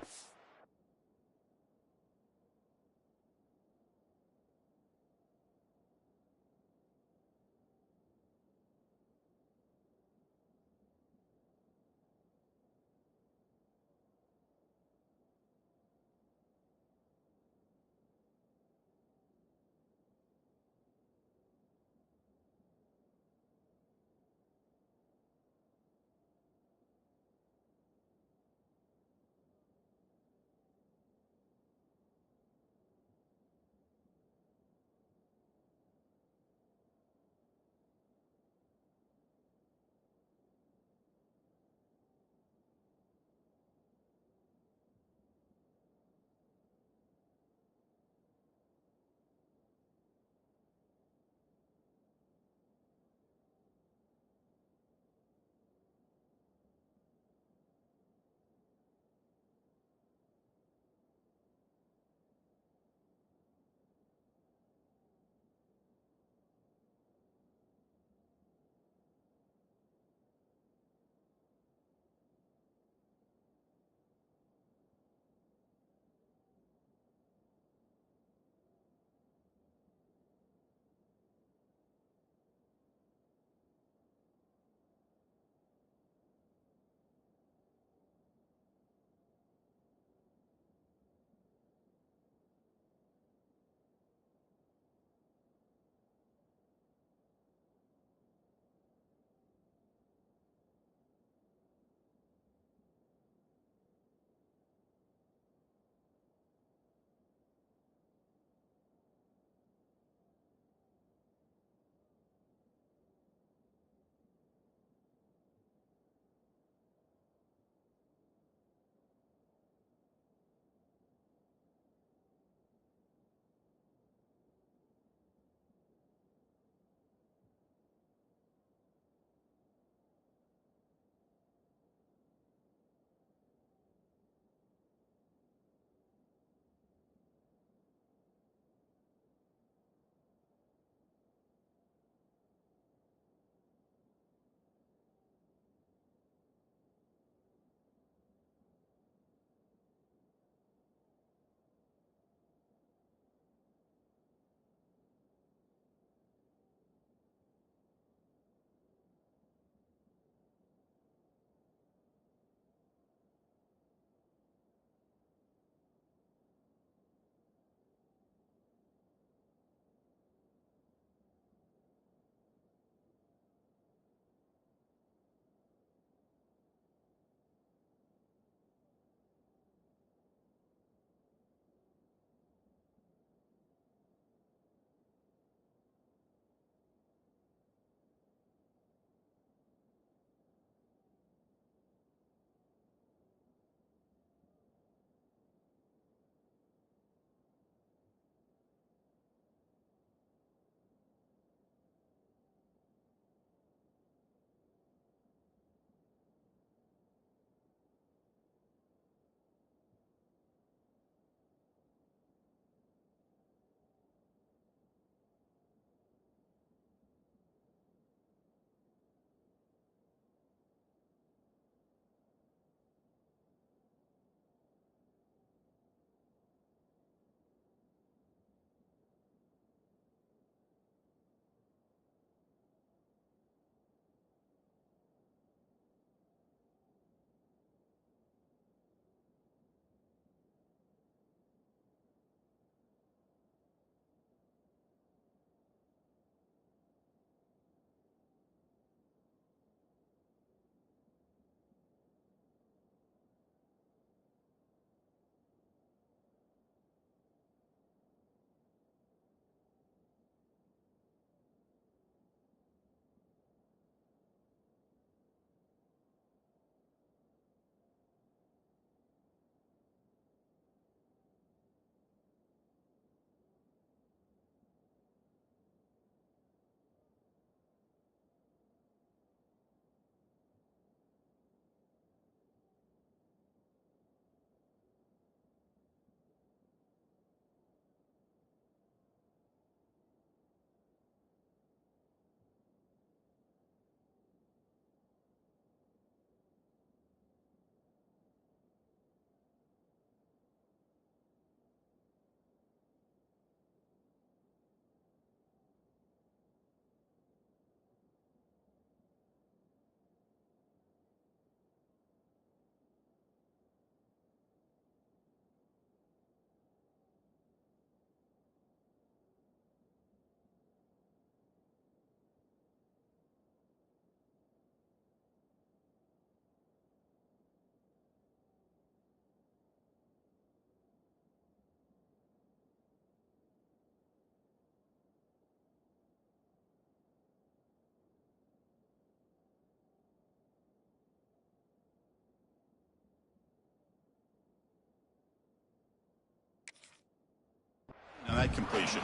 Speaker 1: outside completion.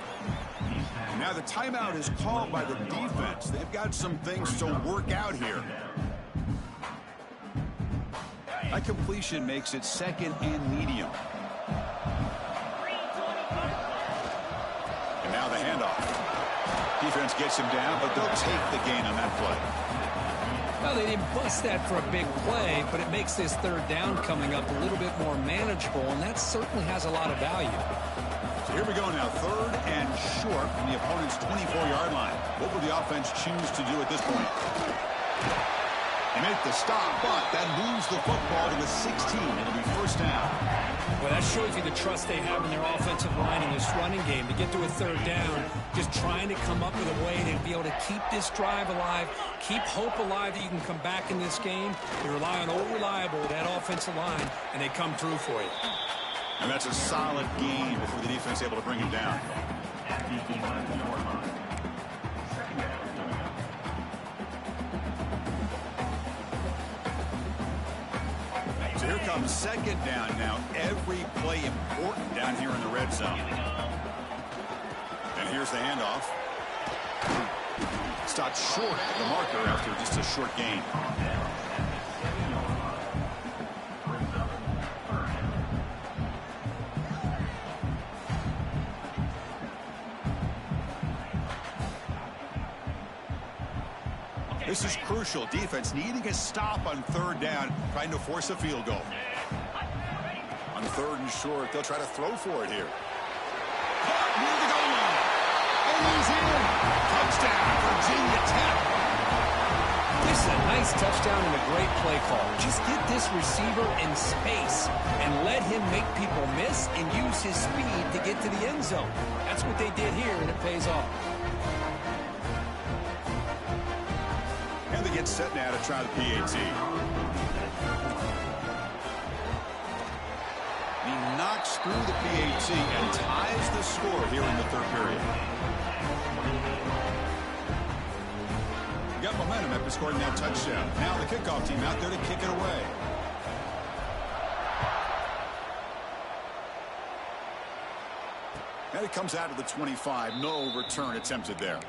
Speaker 1: And now the timeout is called by the defense. They've got some things to work out here. That completion makes it second and medium. And now the handoff. Defense gets him down, but they'll take the gain on that play.
Speaker 2: Well, they didn't bust that for a big play, but it makes this third down coming up a little bit more manageable, and that certainly has a lot of value.
Speaker 1: So here we go now, third and short from the opponent's 24-yard line. What will the offense choose to do at this point? They make the stop, but that moves the football to the 16. It'll be first down.
Speaker 2: Well, that shows you the trust they have in their offensive line in this running game. To get to a third down, just trying to come up with a way to be able to keep this drive alive, keep hope alive that you can come back in this game. They rely on old reliable, that offensive line, and they come through for you.
Speaker 1: And that's a solid gain before the defense is able to bring him down. So here comes second down now. Every play important down here in the red zone. And here's the handoff. Stopped short of the marker after just a short gain. This is crucial. Defense needing a stop on third down, trying to force a field goal. On third and short, they'll try to throw for it here. Caught near the goal line. And he's in. Touchdown, Virginia Tech.
Speaker 2: This is a nice touchdown and a great play call. Just get this receiver in space and let him make people miss and use his speed to get to the end zone. That's what they did here, and it pays off.
Speaker 1: And they get set now to try the PAT. He knocks through the PAT and ties the score here in the third period. Got momentum after scoring that touchdown. Now the kickoff team out there to kick it away. And it comes out of the 25. No return attempted there.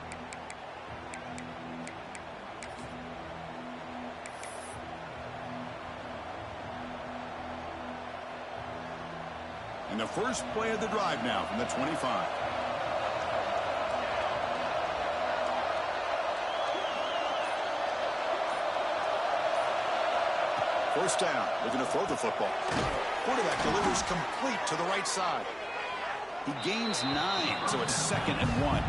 Speaker 1: And the first play of the drive now from the 25. First down, looking to throw the football. Quarterback delivers complete to the right side. He gains 9, so it's 2nd and 1.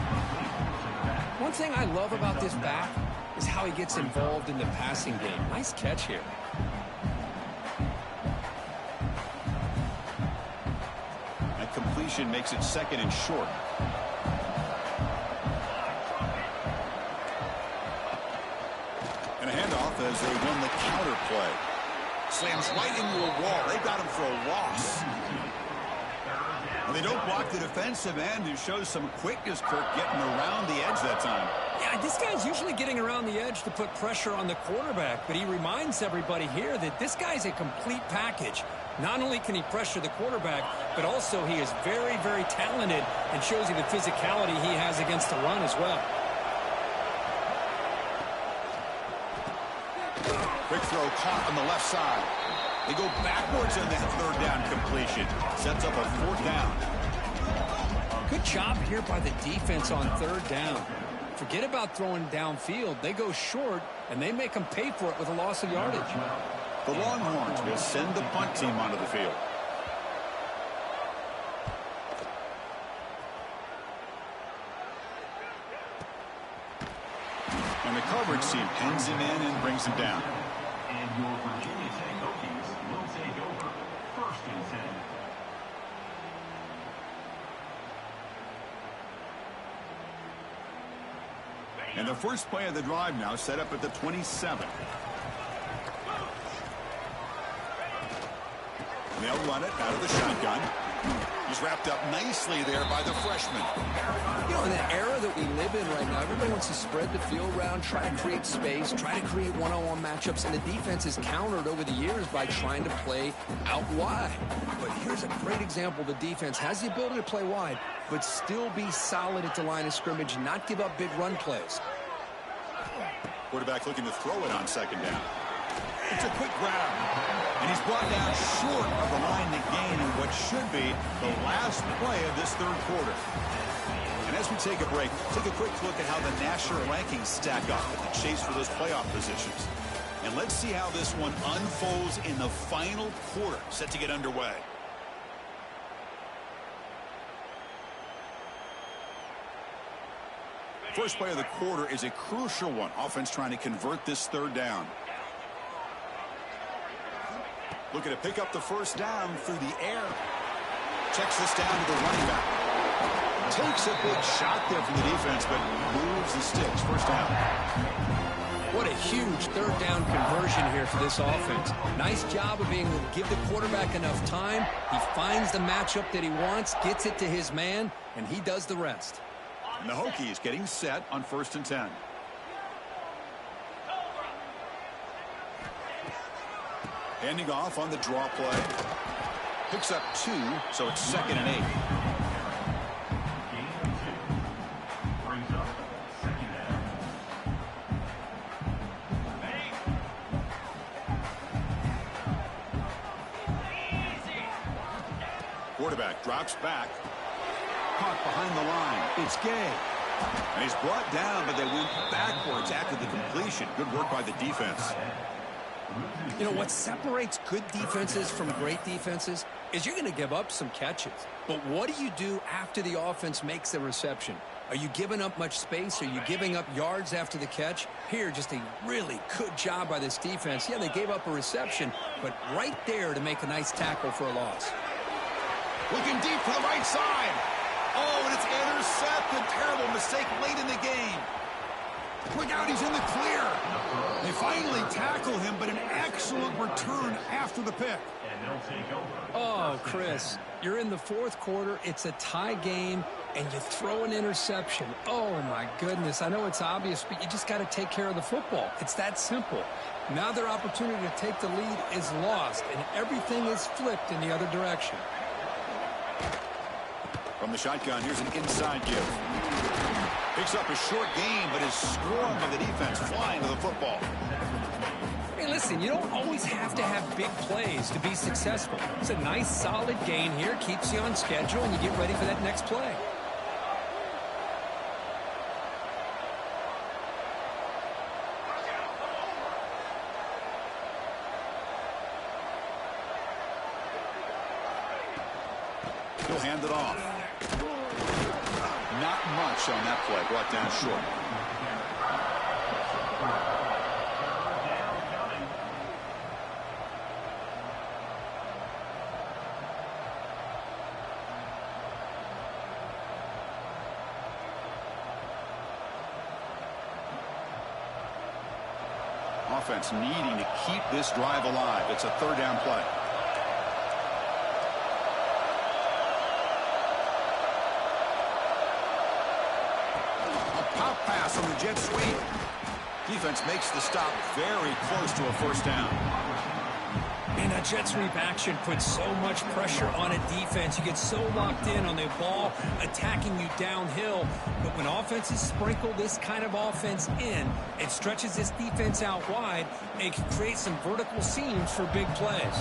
Speaker 2: One thing I love about this back is how he gets involved in the passing game. Nice catch here.
Speaker 1: That completion makes it 2nd and short. And a handoff as they won the counter play. Slams right into a wall. They got him for a loss. And they don't block the defensive end, who shows some quickness, Kirk, getting around the edge that time.
Speaker 2: Yeah, this guy's usually getting around the edge to put pressure on the quarterback, but he reminds everybody here that this guy's a complete package. Not only can he pressure the quarterback, but also he is very, very talented and shows you the physicality he has against the run as well.
Speaker 1: Quick throw caught on the left side. They go backwards on that third down completion. Sets up a 4th down.
Speaker 2: Good job here by the defense on third down. Forget about throwing downfield. They go short, and they make them pay for it with a loss of yardage.
Speaker 1: The Longhorns will send the punt team onto the field. And the coverage team pins him in and brings him down.
Speaker 3: And your Virginia Tech Hokies will take over 1st and 10.
Speaker 1: And the first play of the drive now set up at the 27. They'll run it out of the shotgun. He's wrapped up nicely there by the freshman.
Speaker 4: You know, in the era that we live in right now, everybody wants to spread the field around, try to create space, try to create one-on-one matchups, and the defense is countered over the years by trying to play out wide. But here's a great example. The defense has the ability to play wide, but still be solid at the line of scrimmage, not give up big run plays.
Speaker 1: Quarterback looking to throw it on second down. It's a quick grab, and he's brought down short of the line to gain in what should be the last play of this third quarter. And as we take a break, take a quick look at how the national rankings stack up in the chase for those playoff positions. And let's see how this one unfolds in the final quarter, set to get underway. First play of the quarter is a crucial one. Offense trying to convert this third down. Looking to pick up the first down through the air. Checks this down to the running back. Takes a big shot there from the defense, but moves the sticks. First down.
Speaker 4: What a huge third down conversion here for this offense. Nice job of being able to give the quarterback enough time. He finds the matchup that he wants, gets it to his man, and he does the rest.
Speaker 1: And the Hokies getting set on 1st and 10. Handing off on the draw play. Picks up 2, so it's 2nd and 8.
Speaker 3: Gain of 2. Brings up 2nd down.
Speaker 1: Quarterback drops back. Caught behind the line. It's Gay. And he's brought down, but they went backwards after the completion. Good work by the defense.
Speaker 4: You know, what separates good defenses from great defenses is you're going to give up some catches. But what do you do after the offense makes the reception? Are you giving up much space? Are you giving up yards after the catch? Here, just a really good job by this defense. Yeah, they gave up a reception, but right there to make a nice tackle for a loss.
Speaker 1: Looking deep for the right side. Oh, and it's intercepted. Terrible mistake late in the game. Look out, he's in the clear. They finally tackle him, but an excellent return after the pick.
Speaker 3: And they'll take over.
Speaker 4: Oh, Chris, you're in the fourth quarter. It's a tie game, and you throw an interception. Oh, my goodness. I know it's obvious, but you just got to take care of the football. It's that simple. Now their opportunity to take the lead is lost, and everything is flipped in the other direction.
Speaker 1: From the shotgun, here's an inside give. Picks up a short gain, but is swarmed by the defense flying to the football.
Speaker 2: Hey, listen, you don't always have to have big plays to be successful. It's a nice, solid gain here, keeps you on schedule, and you get ready for that next play.
Speaker 1: He'll hand it off. Not much on that play, brought down short. Offense needing to keep this drive alive. It's a third down play. Pop pass on the jet sweep. Defense makes the stop very close to a first down.
Speaker 2: And that jet sweep action puts so much pressure on a defense. You get so locked in on the ball attacking you downhill. But when offenses sprinkle this kind of offense in, it stretches this defense out wide and can create some vertical seams for big plays.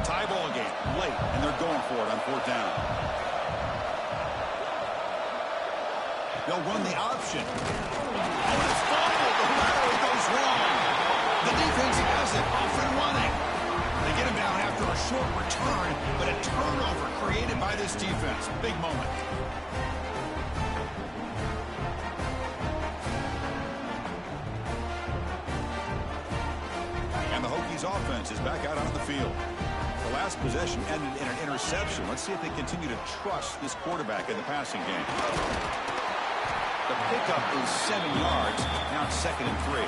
Speaker 1: Tie ball game late, and they're going for it on fourth down. They'll run the option. Oh, and it's fumbled. The lateral goes wrong. The defense has it off and running. They get him down after a short return, but a turnover created by this defense. Big moment. And the Hokies offense is back out on the field. The last possession ended in an interception. Let's see if they continue to trust this quarterback in the passing game. The pickup is 7 yards. Now it's 2nd and 3.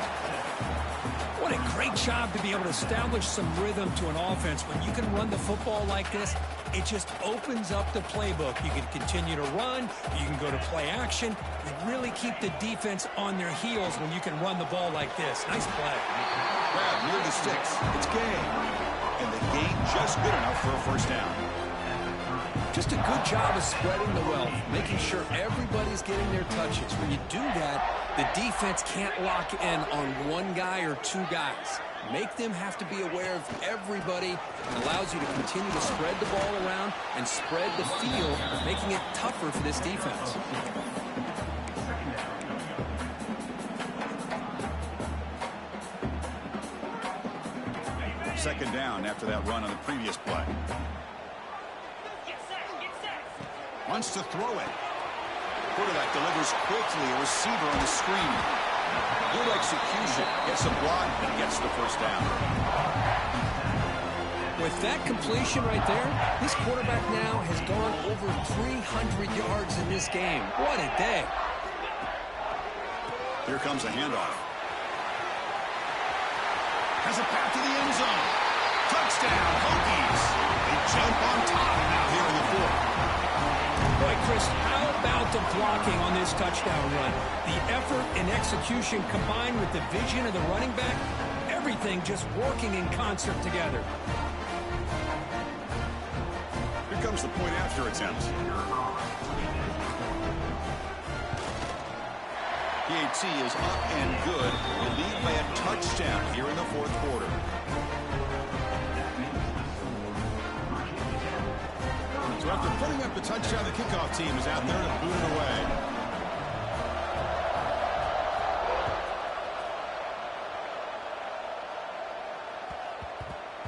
Speaker 2: What a great job to be able to establish some rhythm to an offense. When you can run the football like this, it just opens up the playbook. You can continue to run. You can go to play action. You really keep the defense on their heels when you can run the ball like this. Nice play.
Speaker 1: Grab near the sticks. It's game. And the gain just good enough for a first down.
Speaker 4: Just a good job of spreading the wealth, making sure everybody's getting their touches. When you do that, the defense can't lock in on one guy or two guys. Make them have to be aware of everybody. It allows you to continue to spread the ball around and spread the field, making it tougher for this defense.
Speaker 1: Second down after that run on the previous play. Wants to throw it. Quarterback delivers quickly. A receiver on the screen. Good execution. Gets a block and gets the first down.
Speaker 4: With that completion right there, this quarterback now has gone over 300 yards in this game. What a day.
Speaker 1: Here comes a handoff. Has a path to the end zone. Touchdown, Hokies. They jump on top now here in the fourth.
Speaker 2: Boy, Chris, how about the blocking on this touchdown run? The effort and execution combined with the vision of the running back, everything just working in concert together.
Speaker 1: Here comes the point after attempt. Kttn is up and good. They lead by a touchdown here in the fourth quarter. So after putting up the touchdown, the kickoff team is out there to boot it away.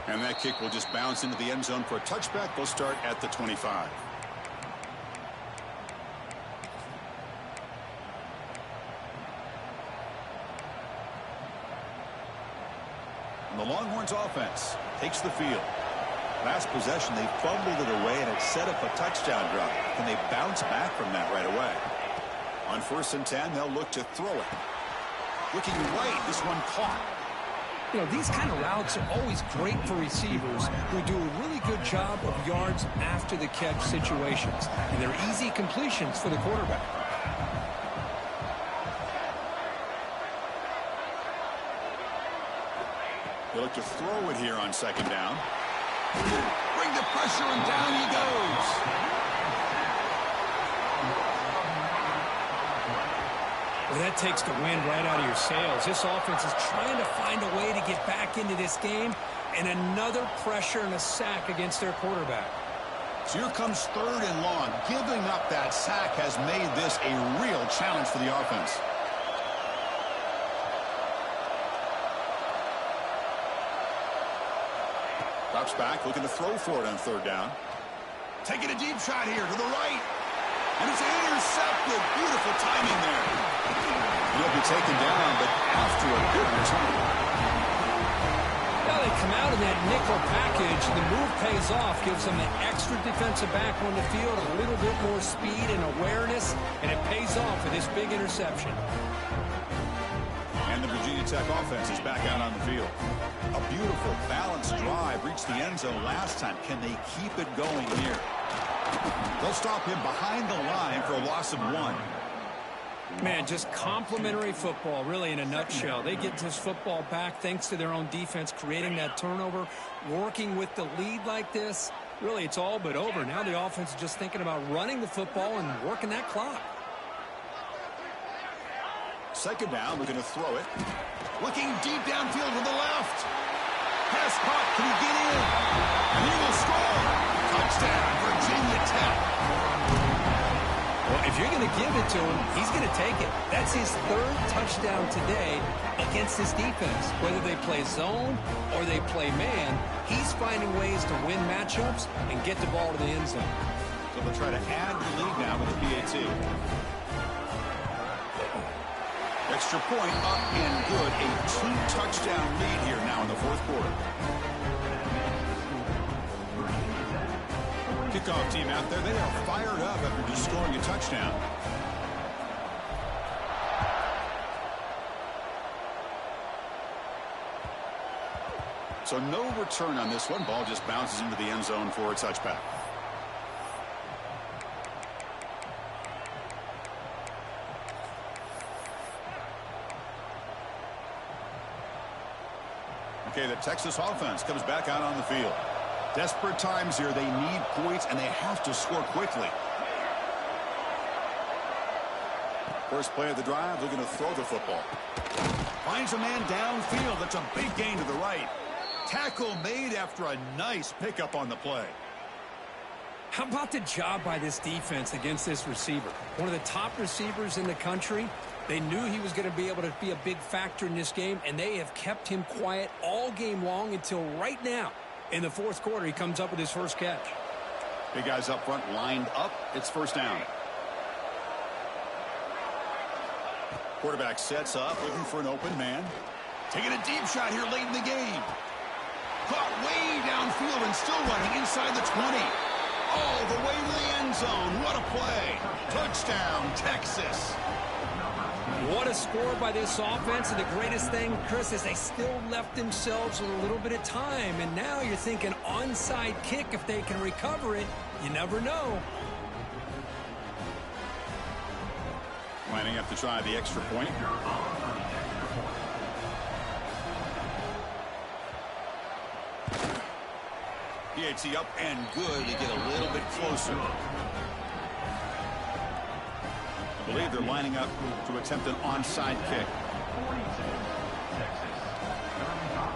Speaker 1: And that kick will just bounce into the end zone for a touchback. They'll start at the 25. And the Longhorns offense takes the field. Last possession, they fumbled it away, and it set up a touchdown drive. Can they bounce back from that right away? On 1st and 10, they'll look to throw it. Looking right, this one caught.
Speaker 2: You know, these kind of routes are always great for receivers who do a really good job of yards after the catch situations. And they're easy completions for the quarterback.
Speaker 1: They look to throw it here on 2nd down. Bring the pressure, and down he goes.
Speaker 2: Well, that takes the wind right out of your sails. This offense is trying to find a way to get back into this game, and another pressure and a sack against their quarterback.
Speaker 1: So here comes 3rd and long. Giving up that sack has made this a real challenge for the offense. Drops back, looking to throw for it on 3rd down. Taking a deep shot here to the right. And it's intercepted. Beautiful timing there. He'll be taken down, but after a good return.
Speaker 2: Now they come out in that nickel package. The move pays off, gives them an extra defensive back on the field, a little bit more speed and awareness, and it pays off for this big interception.
Speaker 1: And the Virginia Tech offense is back out on the field. A beautiful, balanced drive reached the end zone last time. Can they keep it going here? They'll stop him behind the line for a loss of 1.
Speaker 2: Man, just complimentary football, really, in a nutshell. They get this football back thanks to their own defense, creating that turnover, working with the lead like this. Really, it's all but over. Now the offense is just thinking about running the football and working that clock.
Speaker 1: 2nd down, looking to throw it. Looking deep downfield to the left. Pass caught. Can he get in? And he will score. Touchdown, Virginia Tech.
Speaker 2: Well, if you're going to give it to him, he's going to take it. That's his 3rd touchdown today against this defense. Whether they play zone or they play man, he's finding ways to win matchups and get the ball to the end zone.
Speaker 1: So they'll try to add the lead now with the PAT. Extra point up and good. A 2-touchdown lead here now in the 4th quarter. Kickoff team out there, they are fired up after just scoring a touchdown. So no return on this one. Ball just bounces into the end zone for a touchback. Okay, the Texas offense comes back out on the field. Desperate times here. They need points, and they have to score quickly. First play of the drive, they're going to throw the football. Finds a man downfield. That's a big gain to the right. Tackle made after a nice pickup on the play.
Speaker 2: How about the job by this defense against this receiver? One of the top receivers in the country. They knew he was going to be able to be a big factor in this game, and they have kept him quiet all game long until right now. In the fourth quarter, he comes up with his first catch.
Speaker 1: Big guys up front lined up. It's first down. Quarterback sets up, looking for an open man. Taking a deep shot here late in the game. Caught way downfield and still running inside the 20. All the way to the end zone. What a play. Touchdown, Texas.
Speaker 2: What a score by this offense. And the greatest thing, Chris, is they still left themselves with a little bit of time. And now you're thinking onside kick if they can recover it. You never know.
Speaker 1: Lining up to try the extra point. PAT up and good. They get a little bit closer. I believe they're lining up to attempt an onside kick.
Speaker 3: 42, Texas, 35.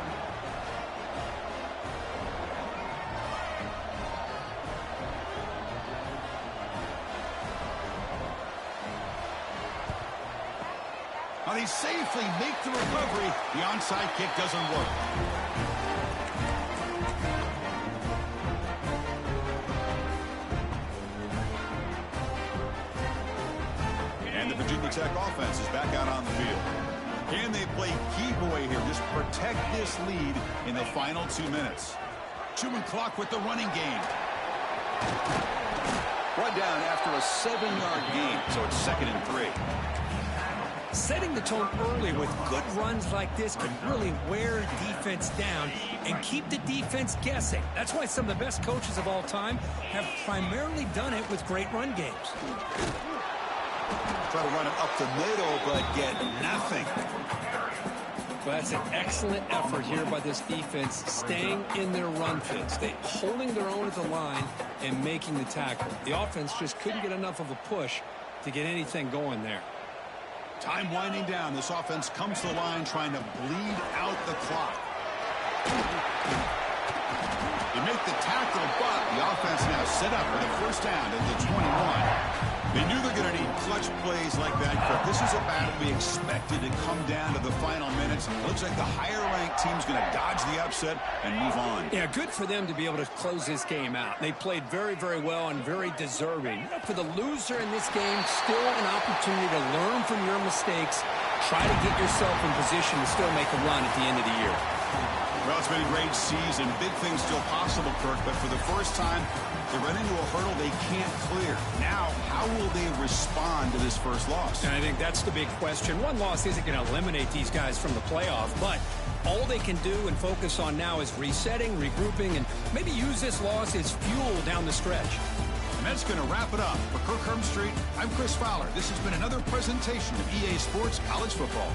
Speaker 1: Now they safely make the recovery. The onside kick doesn't work. And the Virginia Tech offense is back out on the field. Can they play keep away here? Just protect this lead in the final 2 minutes. Chewing clock with the running game. Run down after a 7-yard gain, so it's 2nd and 3.
Speaker 2: Setting the tone early with good runs like this can really wear defense down and keep the defense guessing. That's why some of the best coaches of all time have primarily done it with great run games.
Speaker 1: Try to run it up the middle, but get nothing.
Speaker 2: Well, that's an excellent effort here by this defense, staying in their run fits. They holding their own at the line and making the tackle. The offense just couldn't get enough of a push to get anything going there.
Speaker 1: Time winding down. This offense comes to the line trying to bleed out the clock. They make the tackle, but the offense now set up with a first down at the 21. They knew they're going to need clutch plays like that, Kirk. This is a battle we expected to come down to the final minutes. It looks like the higher-ranked team's going to dodge the upset and move on.
Speaker 2: Yeah, good for them to be able to close this game out. They played very, very well and very deserving. For the loser in this game, still an opportunity to learn from your mistakes. Try to get yourself in position to still make a run at the end of the year.
Speaker 1: Well, it's been a great season. Big things still possible, Kirk, but for the first time, they run into a hurdle they can't clear. Now, how will they respond to this first loss?
Speaker 2: And I think that's the big question. One loss isn't going to eliminate these guys from the playoff, but all they can do and focus on now is resetting, regrouping, and maybe use this loss as fuel down the stretch.
Speaker 1: And that's going to wrap it up. For Kirk Hermstreet, I'm Chris Fowler. This has been another presentation of EA Sports College Football.